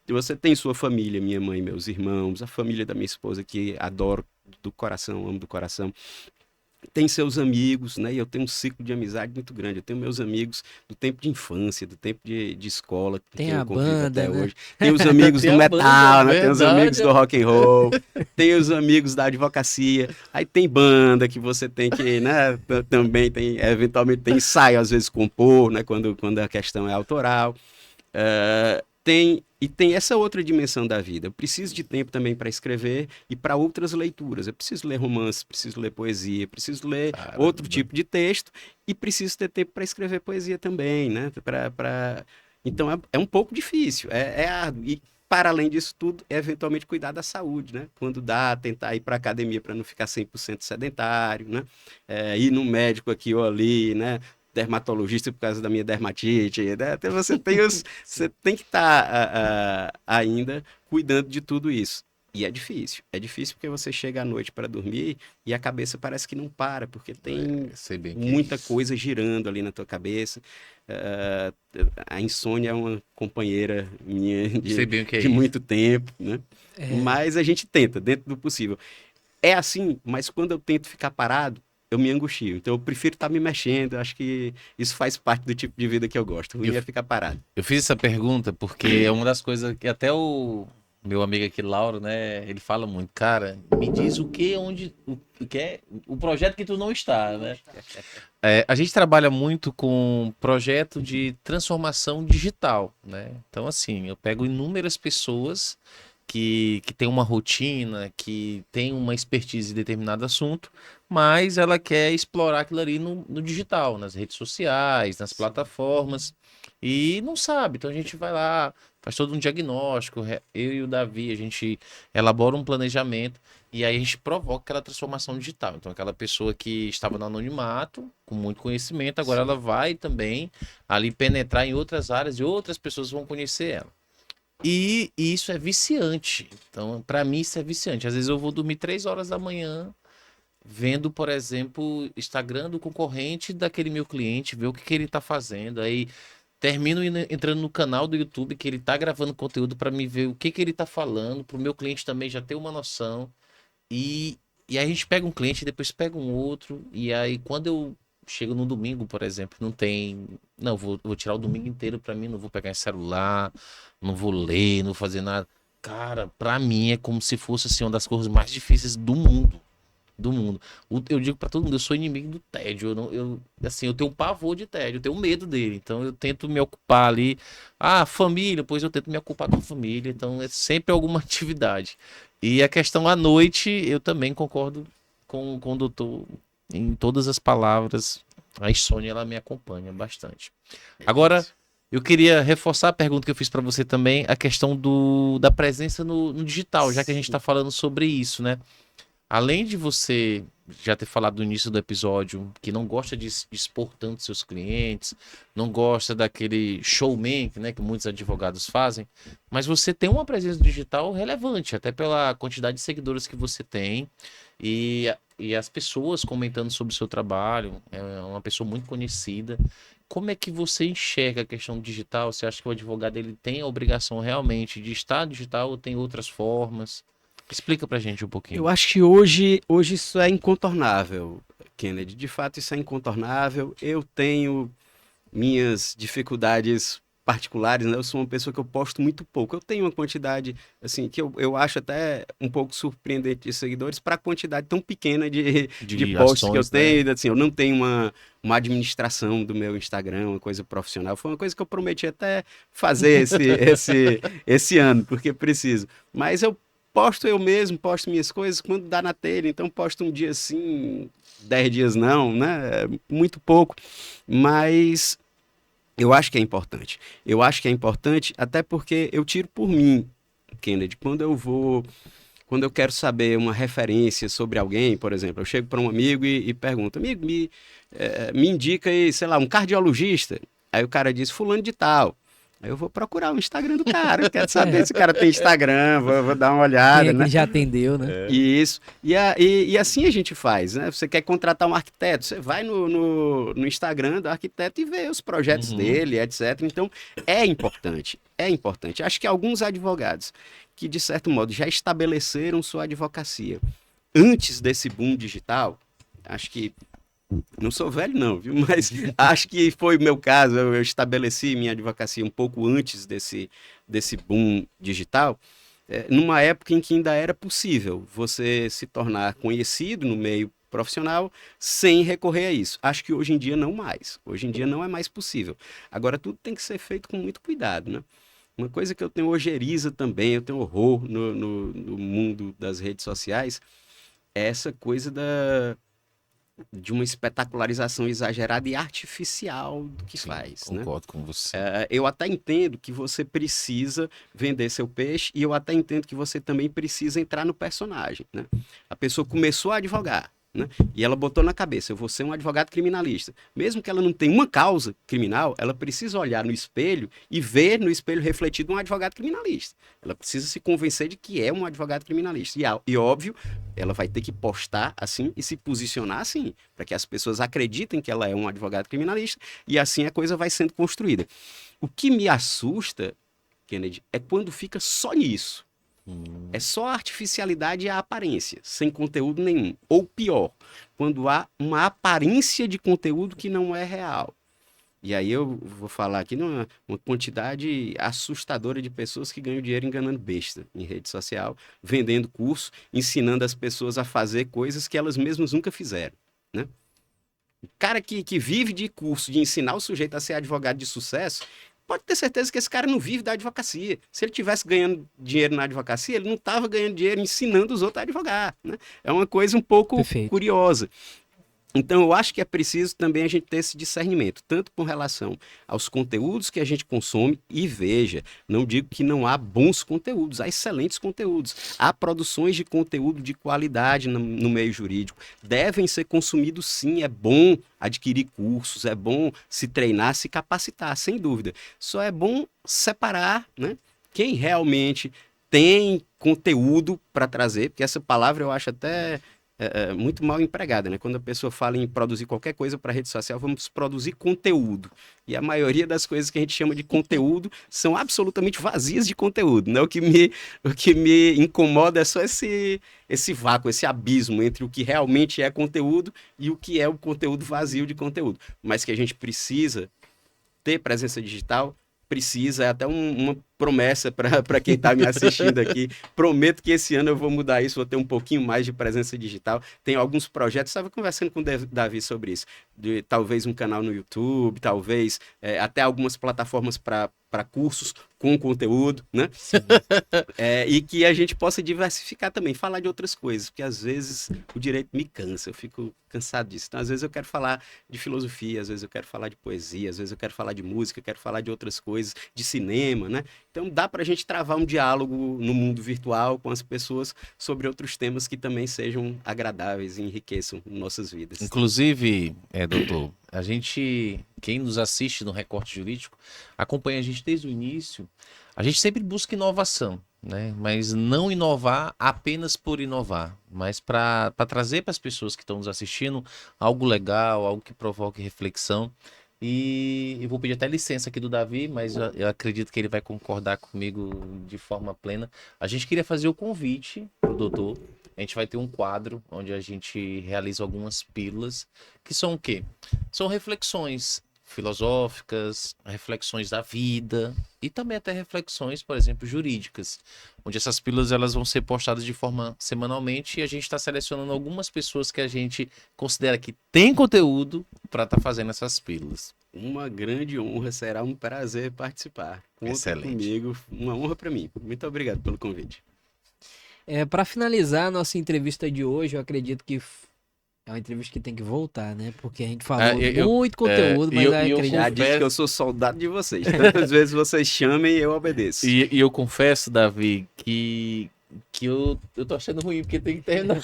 E você tem sua família, minha mãe, meus irmãos, a família da minha esposa que adoro do coração, amo do coração. tem seus amigos, né? E eu tenho um ciclo de amizade muito grande. Eu tenho meus amigos do tempo de infância, do tempo de escola, com Tem quem eu a convivo banda, até né? hoje. Tem os amigos Tem do a metal, banda, né? Tem os amigos verdade. do rock and roll, tem os amigos da advocacia. Aí tem banda que você tem que, né? Também tem, eventualmente tem ensaio, às vezes compor, né? Quando a questão é autoral. Tem essa outra dimensão da vida. Eu preciso de tempo também para escrever e para outras leituras. Eu preciso ler romance, preciso ler poesia, preciso ler Caramba. outro tipo de texto e preciso ter tempo para escrever poesia também, né? Então é um pouco difícil, é árduo. E para além disso tudo, é eventualmente cuidar da saúde, né? Quando dá, tentar ir para academia para não ficar 100% sedentário, né? Ir no médico aqui ou ali, né? Dermatologista por causa da minha dermatite, né? Então você tem que estar ainda cuidando de tudo isso. E é difícil porque você chega à noite para dormir e a cabeça parece que não para, porque tem Sei bem que é muita isso. coisa girando ali na tua cabeça. Ah, a insônia é uma companheira minha Sei bem o que é de isso. muito tempo, né? É, Mas a gente tenta, dentro do possível. É assim, mas quando eu tento ficar parado, eu me angustio. Então eu prefiro estar me mexendo. Eu acho que isso faz parte do tipo de vida que eu gosto. O ruim Eu, é ficar parado. eu fiz essa pergunta porque é uma das coisas que até o meu amigo aqui, Lauro, né? Ele fala muito, cara, me diz o que, onde, o que é o projeto que tu não está, né? A gente trabalha muito com projeto de transformação digital, né? Então, assim, eu pego inúmeras pessoas que têm uma rotina, que tem uma expertise em determinado assunto, mas ela quer explorar aquilo ali no digital, nas redes sociais, nas plataformas, e não sabe. Então, a gente vai lá, faz todo um diagnóstico, eu e o Davi, a gente elabora um planejamento. E aí a gente provoca aquela transformação digital. Então, aquela pessoa que estava no anonimato, com muito conhecimento, agora ela vai também ali penetrar em outras áreas e outras pessoas vão conhecer ela. E isso é viciante. Então, para mim, isso é viciante. Às vezes eu vou dormir 3 horas da manhã vendo, por exemplo, Instagram do concorrente daquele meu cliente, ver o que, que ele está fazendo. Aí termino entrando no canal do YouTube que ele está gravando conteúdo para me ver o que, que ele está falando, para o meu cliente também já ter uma noção. E, e aí a gente pega um cliente, depois pega um outro, e aí quando eu chego no domingo, por exemplo, não tem. Não, vou tirar o domingo inteiro pra mim, não vou pegar esse celular, não vou ler, não vou fazer nada. Cara, pra mim é como se fosse assim, uma das coisas mais difíceis do mundo. Do mundo. Eu digo pra todo mundo, eu sou inimigo do tédio. Assim, eu tenho um pavor de tédio, eu tenho medo dele. Então eu tento me ocupar ali. Ah, família, pois eu tento me ocupar com a família. Então é sempre alguma atividade. E a questão à noite, eu também concordo com o doutor em todas as palavras. A insônia, ela me acompanha bastante. Agora, eu queria reforçar a pergunta que eu fiz para você também, a questão da presença no digital, já que a gente está falando sobre isso, né? Além de você já ter falado no início do episódio que não gosta de expor tanto seus clientes, não gosta daquele showman, né, que muitos advogados fazem, mas você tem uma presença digital relevante, até pela quantidade de seguidores que você tem e as pessoas comentando sobre o seu trabalho, é uma pessoa muito conhecida. Como é que você enxerga a questão digital? Você acha que o advogado ele tem a obrigação realmente de estar digital ou tem outras formas? Explica pra gente um pouquinho. Eu acho que hoje isso é incontornável, Kennedy. De fato, isso é incontornável. Eu tenho minhas dificuldades particulares, né? Eu sou uma pessoa que eu posto muito pouco. Eu tenho uma quantidade, assim, que eu acho até um pouco surpreendente de seguidores para a quantidade tão pequena de De posts que eu ações, né? tenho. Assim, eu não tenho uma administração do meu Instagram, uma coisa profissional. Foi uma coisa que eu prometi até fazer esse ano, porque preciso. Mas eu posto eu mesmo, posto minhas coisas quando dá na telha. Então, posto um dia sim, 10 dias não, né? Muito pouco. Mas eu acho que é importante. Eu acho que é importante até porque eu tiro por mim, Kennedy. Quando eu quero saber uma referência sobre alguém, por exemplo, eu chego para um amigo e pergunto, amigo, me indica aí, sei lá, um cardiologista. Aí o cara diz, fulano de tal. Aí eu vou procurar o Instagram do cara, eu quero saber se o cara tem Instagram, vou dar uma quem olhada, é que né? ele já atendeu, né? Isso. E assim a gente faz, né? Você quer contratar um arquiteto, você vai no Instagram do arquiteto e vê os projetos Uhum. dele, etc. Então, é importante, é importante. Acho que alguns advogados que, de certo modo, já estabeleceram sua advocacia antes desse boom digital, acho que não sou velho não, viu? Mas acho que foi o meu caso. Eu estabeleci minha advocacia um pouco antes desse boom digital, numa época em que ainda era possível você se tornar conhecido no meio profissional sem recorrer a isso. Acho que hoje em dia não mais. Hoje em dia não é mais possível. Agora, tudo tem que ser feito com muito cuidado, né? Uma coisa que eu tenho ojeriza também, eu tenho horror no mundo das redes sociais, é essa coisa de uma espetacularização exagerada e artificial do que Sim, faz, né? concordo com você. Eu até entendo que você precisa vender seu peixe e eu até entendo que você também precisa entrar no personagem, né? A pessoa começou a advogar, né? E ela botou na cabeça, eu vou ser um advogado criminalista. Mesmo que ela não tenha uma causa criminal, ela precisa olhar no espelho e ver no espelho refletido um advogado criminalista. Ela precisa se convencer de que é um advogado criminalista. E óbvio, ela vai ter que postar assim e se posicionar assim, para que as pessoas acreditem que ela é um advogado criminalista e assim a coisa vai sendo construída. O que me assusta, Kennedy, é quando fica só nisso. É só a artificialidade e a aparência, sem conteúdo nenhum. Ou pior, quando há uma aparência de conteúdo que não é real. E aí eu vou falar aqui numa uma quantidade assustadora de pessoas que ganham dinheiro enganando besta em rede social, vendendo curso, ensinando as pessoas a fazer coisas que elas mesmas nunca fizeram, né? O cara que vive de curso, de ensinar o sujeito a ser advogado de sucesso, pode ter certeza que esse cara não vive da advocacia. Se ele tivesse ganhando dinheiro na advocacia, ele não estava ganhando dinheiro ensinando os outros a advogar, né? É uma coisa um pouco Perfeito. curiosa. Então, eu acho que é preciso também a gente ter esse discernimento, tanto com relação aos conteúdos que a gente consome, e veja, não digo que não há bons conteúdos, há excelentes conteúdos, há produções de conteúdo de qualidade no meio jurídico, devem ser consumidos sim, é bom adquirir cursos, é bom se treinar, se capacitar, sem dúvida. Só é bom separar, né, quem realmente tem conteúdo para trazer, porque essa palavra eu acho até muito mal empregada, né? Quando a pessoa fala em produzir qualquer coisa para rede social, vamos produzir conteúdo. E a maioria das coisas que a gente chama de conteúdo são absolutamente vazias de conteúdo, né? O que me incomoda é só esse vácuo, esse abismo entre o que realmente é conteúdo e o que é o conteúdo vazio de conteúdo. Mas que a gente precisa ter presença digital, precisa, é até uma promessa para quem está me assistindo aqui. Prometo que esse ano eu vou mudar isso, vou ter um pouquinho mais de presença digital. Tenho alguns projetos, estava conversando com o Davi sobre isso, de talvez um canal no YouTube, talvez até algumas plataformas para cursos com conteúdo, né? E que a gente possa diversificar também, falar de outras coisas, porque às vezes o direito me cansa, eu fico cansado disso. Então, às vezes eu quero falar de filosofia, às vezes eu quero falar de poesia, às vezes eu quero falar de música, eu quero falar de outras coisas, de cinema, né? Então dá para a gente travar um diálogo no mundo virtual com as pessoas sobre outros temas que também sejam agradáveis e enriqueçam nossas vidas. Inclusive, doutor, a gente, quem nos assiste no Recorte Jurídico, acompanha a gente desde o início. A gente sempre busca inovação, né? Mas não inovar apenas por inovar, mas para trazer para as pessoas que estão nos assistindo algo legal, algo que provoque reflexão. E eu vou pedir até licença aqui do Davi, mas eu acredito que ele vai concordar comigo de forma plena. A gente queria fazer o convite para o doutor. A gente vai ter um quadro onde a gente realiza algumas pílulas, que são o quê? São reflexões filosóficas, reflexões da vida e também até reflexões, por exemplo, jurídicas, onde essas pílulas elas vão ser postadas de forma semanalmente e a gente está selecionando algumas pessoas que a gente considera que tem conteúdo para estar fazendo essas pílulas. Uma grande honra, será um prazer participar. Conta Excelente. comigo, uma honra para mim. Muito obrigado pelo convite. Para finalizar a nossa entrevista de hoje, eu acredito que é uma entrevista que tem que voltar, né? Porque a gente falou muito conteúdo, mas eu acredito... Já disse que eu sou soldado de vocês. Tantas vezes vocês chamem, eu obedeço. E eu confesso, Davi, que eu tô achando ruim, porque tem que terminar.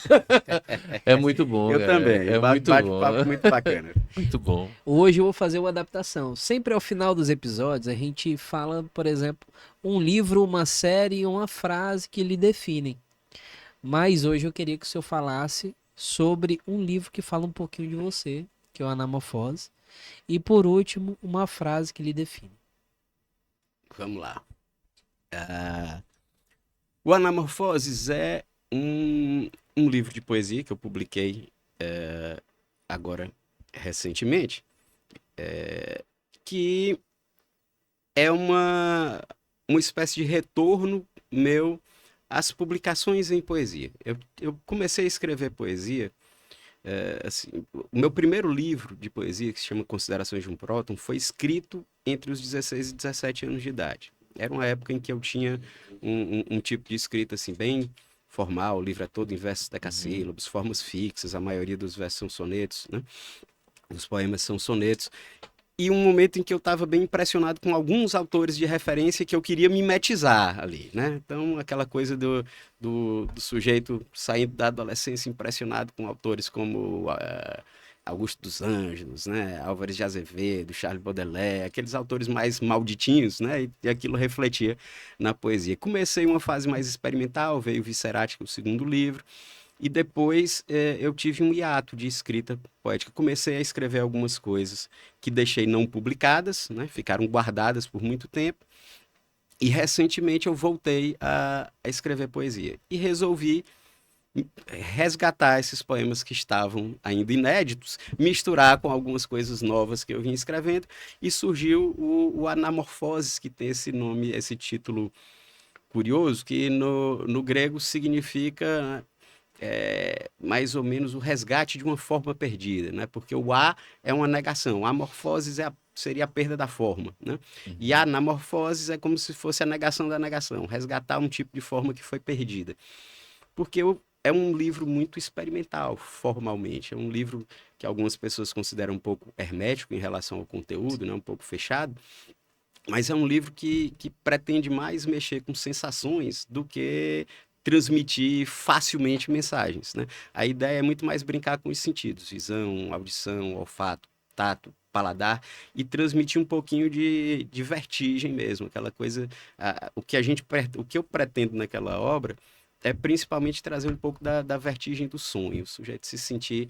É muito bom, Eu cara. também. É muito bom. Bate-papo muito bacana. Muito bom. Hoje eu vou fazer uma adaptação. Sempre ao final dos episódios, a gente fala, por exemplo, um livro, uma série, uma frase que lhe definem. Mas hoje eu queria que o senhor falasse sobre um livro que fala um pouquinho de você, que é o Anamorfose. E por último, uma frase que lhe define. Vamos lá. O Anamorfoses é um livro de poesia que eu publiquei agora recentemente, que é uma espécie de retorno meu às publicações em poesia. Eu comecei a escrever poesia, assim, o meu primeiro livro de poesia, que se chama Considerações de um Próton, foi escrito entre os 16 e 17 anos de idade. Era uma época em que eu tinha um tipo de escrita assim, bem formal, o livro é todo em versos decassílabos, formas fixas, a maioria dos versos são sonetos, né? Os poemas são sonetos. E um momento em que eu estava bem impressionado com alguns autores de referência que eu queria mimetizar ali, né? Então, aquela coisa do sujeito saindo da adolescência impressionado com autores como Augusto dos Anjos, né? Álvares de Azevedo, Charles Baudelaire, aqueles autores mais malditinhos, né? E aquilo refletia na poesia. Comecei uma fase mais experimental, veio Viscerati, o segundo livro, e depois eu tive um hiato de escrita poética. Comecei a escrever algumas coisas que deixei não publicadas, né? Ficaram guardadas por muito tempo. E recentemente eu voltei a escrever poesia. E resolvi resgatar esses poemas que estavam ainda inéditos, misturar com algumas coisas novas que eu vim escrevendo. E surgiu o Anamorfoses, que tem esse nome, esse título curioso, que no grego significa mais ou menos o resgate de uma forma perdida, né? Porque o a é uma negação, a morfoses seria a perda da forma, né? E a anamorfoses é como se fosse a negação da negação, resgatar um tipo de forma que foi perdida. Porque é um livro muito experimental, formalmente. É um livro que algumas pessoas consideram um pouco hermético em relação ao conteúdo, né? Um pouco fechado. Mas é um livro que pretende mais mexer com sensações do que transmitir facilmente mensagens, né? A ideia é muito mais brincar com os sentidos, visão, audição, olfato, tato, paladar, e transmitir um pouquinho de vertigem mesmo, aquela coisa, o que eu pretendo naquela obra é principalmente trazer um pouco da vertigem do sonho, o sujeito se sentir,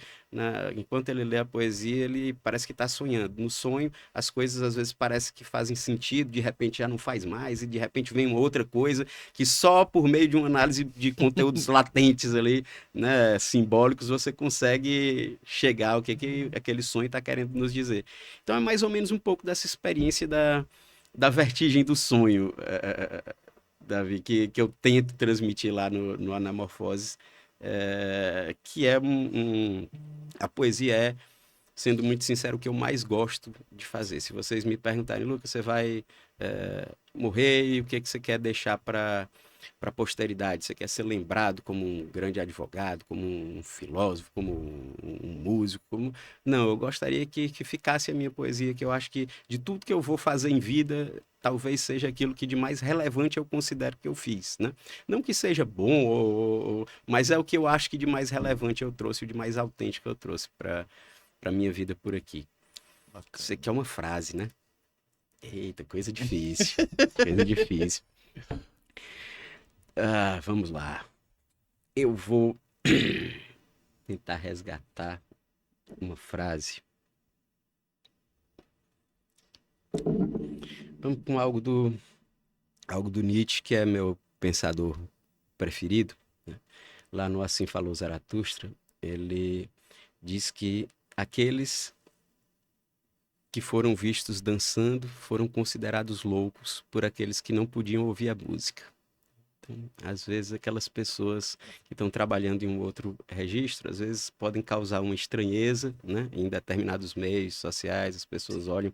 enquanto ele lê a poesia, ele parece que está sonhando. No sonho, as coisas às vezes parecem que fazem sentido, de repente já não faz mais, e de repente vem uma outra coisa que só por meio de uma análise de conteúdos latentes ali, né, simbólicos, você consegue chegar ao que aquele sonho está querendo nos dizer. Então é mais ou menos um pouco dessa experiência da vertigem do sonho, Davi, que eu tento transmitir lá no Anamorfoses, que é a poesia sendo muito sincero, o que eu mais gosto de fazer. Se vocês me perguntarem, Lucas, você vai morrer e o que você quer deixar para a posteridade? Você quer ser lembrado como um grande advogado, como um filósofo, como um músico? Não, eu gostaria que ficasse a minha poesia, que eu acho que de tudo que eu vou fazer em vida, talvez seja aquilo que de mais relevante eu considero que eu fiz, né? Não que seja bom, mas é o que eu acho que de mais relevante eu trouxe, o de mais autêntico eu trouxe para minha vida por aqui. Isso aqui é uma frase, né? Eita, coisa difícil. Coisa difícil. Vamos lá. Eu vou tentar resgatar uma frase. Vamos com algo do Nietzsche, que é meu pensador preferido, né? Lá no Assim Falou Zaratustra, ele diz que aqueles que foram vistos dançando foram considerados loucos por aqueles que não podiam ouvir a música. Então, às vezes, aquelas pessoas que estão trabalhando em um outro registro, às vezes podem causar uma estranheza, né? Em determinados meios sociais, as pessoas olham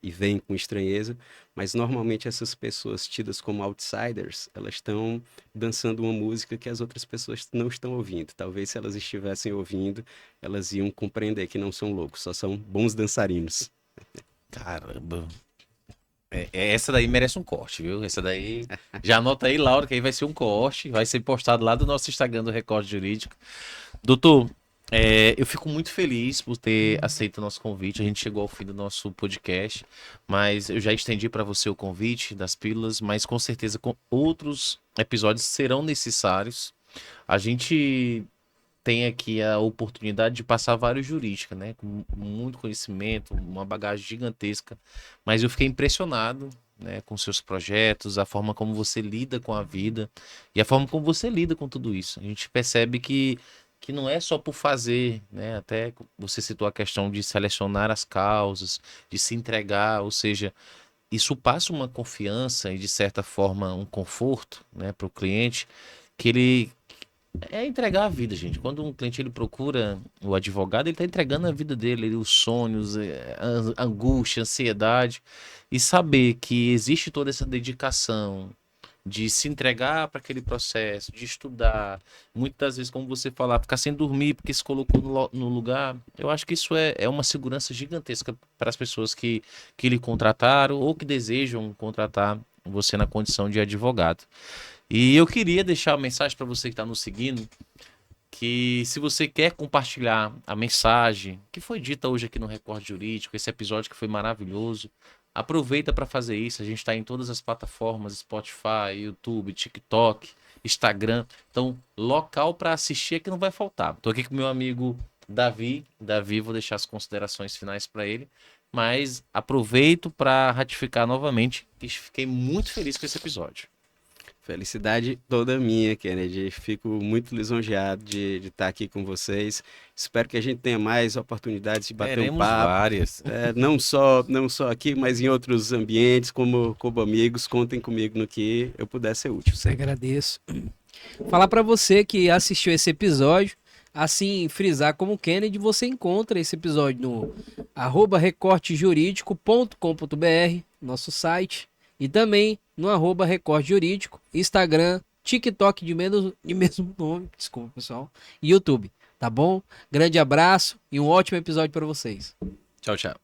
e veem com estranheza, mas normalmente essas pessoas tidas como outsiders, elas estão dançando uma música que as outras pessoas não estão ouvindo. Talvez se elas estivessem ouvindo, elas iam compreender que não são loucos, só são bons dançarinos. Caramba. Essa daí merece um corte, viu? Essa daí. Já anota aí, Laura, que aí vai ser um corte. Vai ser postado lá do nosso Instagram do Recorte Jurídico. Doutor, eu fico muito feliz por ter aceito o nosso convite. A gente chegou ao fim do nosso podcast, mas eu já estendi para você o convite das pílulas, mas com certeza outros episódios serão necessários. A gente tem aqui a oportunidade de passar vários jurídicas, né? Com muito conhecimento, uma bagagem gigantesca. Mas eu fiquei impressionado, né, com seus projetos, a forma como você lida com a vida e a forma como você lida com tudo isso. A gente percebe que que não é só por fazer, né? Até você citou a questão de selecionar as causas, de se entregar, ou seja, isso passa uma confiança e, de certa forma, um conforto, né, para o cliente, que ele é entregar a vida, gente. Quando um cliente ele procura o advogado, ele está entregando a vida dele, os sonhos, a angústia, a ansiedade, e saber que existe toda essa dedicação de se entregar para aquele processo, de estudar, muitas vezes, como você falar, ficar sem dormir porque se colocou no lugar, eu acho que isso é uma segurança gigantesca para as pessoas que lhe contrataram ou que desejam contratar você na condição de advogado. E eu queria deixar uma mensagem para você que está nos seguindo, que se você quer compartilhar a mensagem que foi dita hoje aqui no Recorte Jurídico, esse episódio que foi maravilhoso, aproveita para fazer isso. A gente está em todas as plataformas, Spotify, YouTube, TikTok, Instagram. Então, local para assistir é que não vai faltar. Estou aqui com meu amigo Davi. Davi, vou deixar as considerações finais para ele. Mas aproveito para ratificar novamente que fiquei muito feliz com esse episódio. Felicidade toda minha, Kennedy. Fico muito lisonjeado de estar aqui com vocês. Espero que a gente tenha mais oportunidades de bater um papo. Várias. Não só aqui, mas em outros ambientes, como amigos. Contem comigo no que eu puder ser útil. Agradeço. Falar para você que assistiu esse episódio, assim, frisar como Kennedy, você encontra esse episódio no @recortejurídico.com.br, nosso site, e também no @recorte jurídico, Instagram, TikTok de mesmo nome, desculpa pessoal, e YouTube, tá bom? Grande abraço e um ótimo episódio para vocês. Tchau, tchau.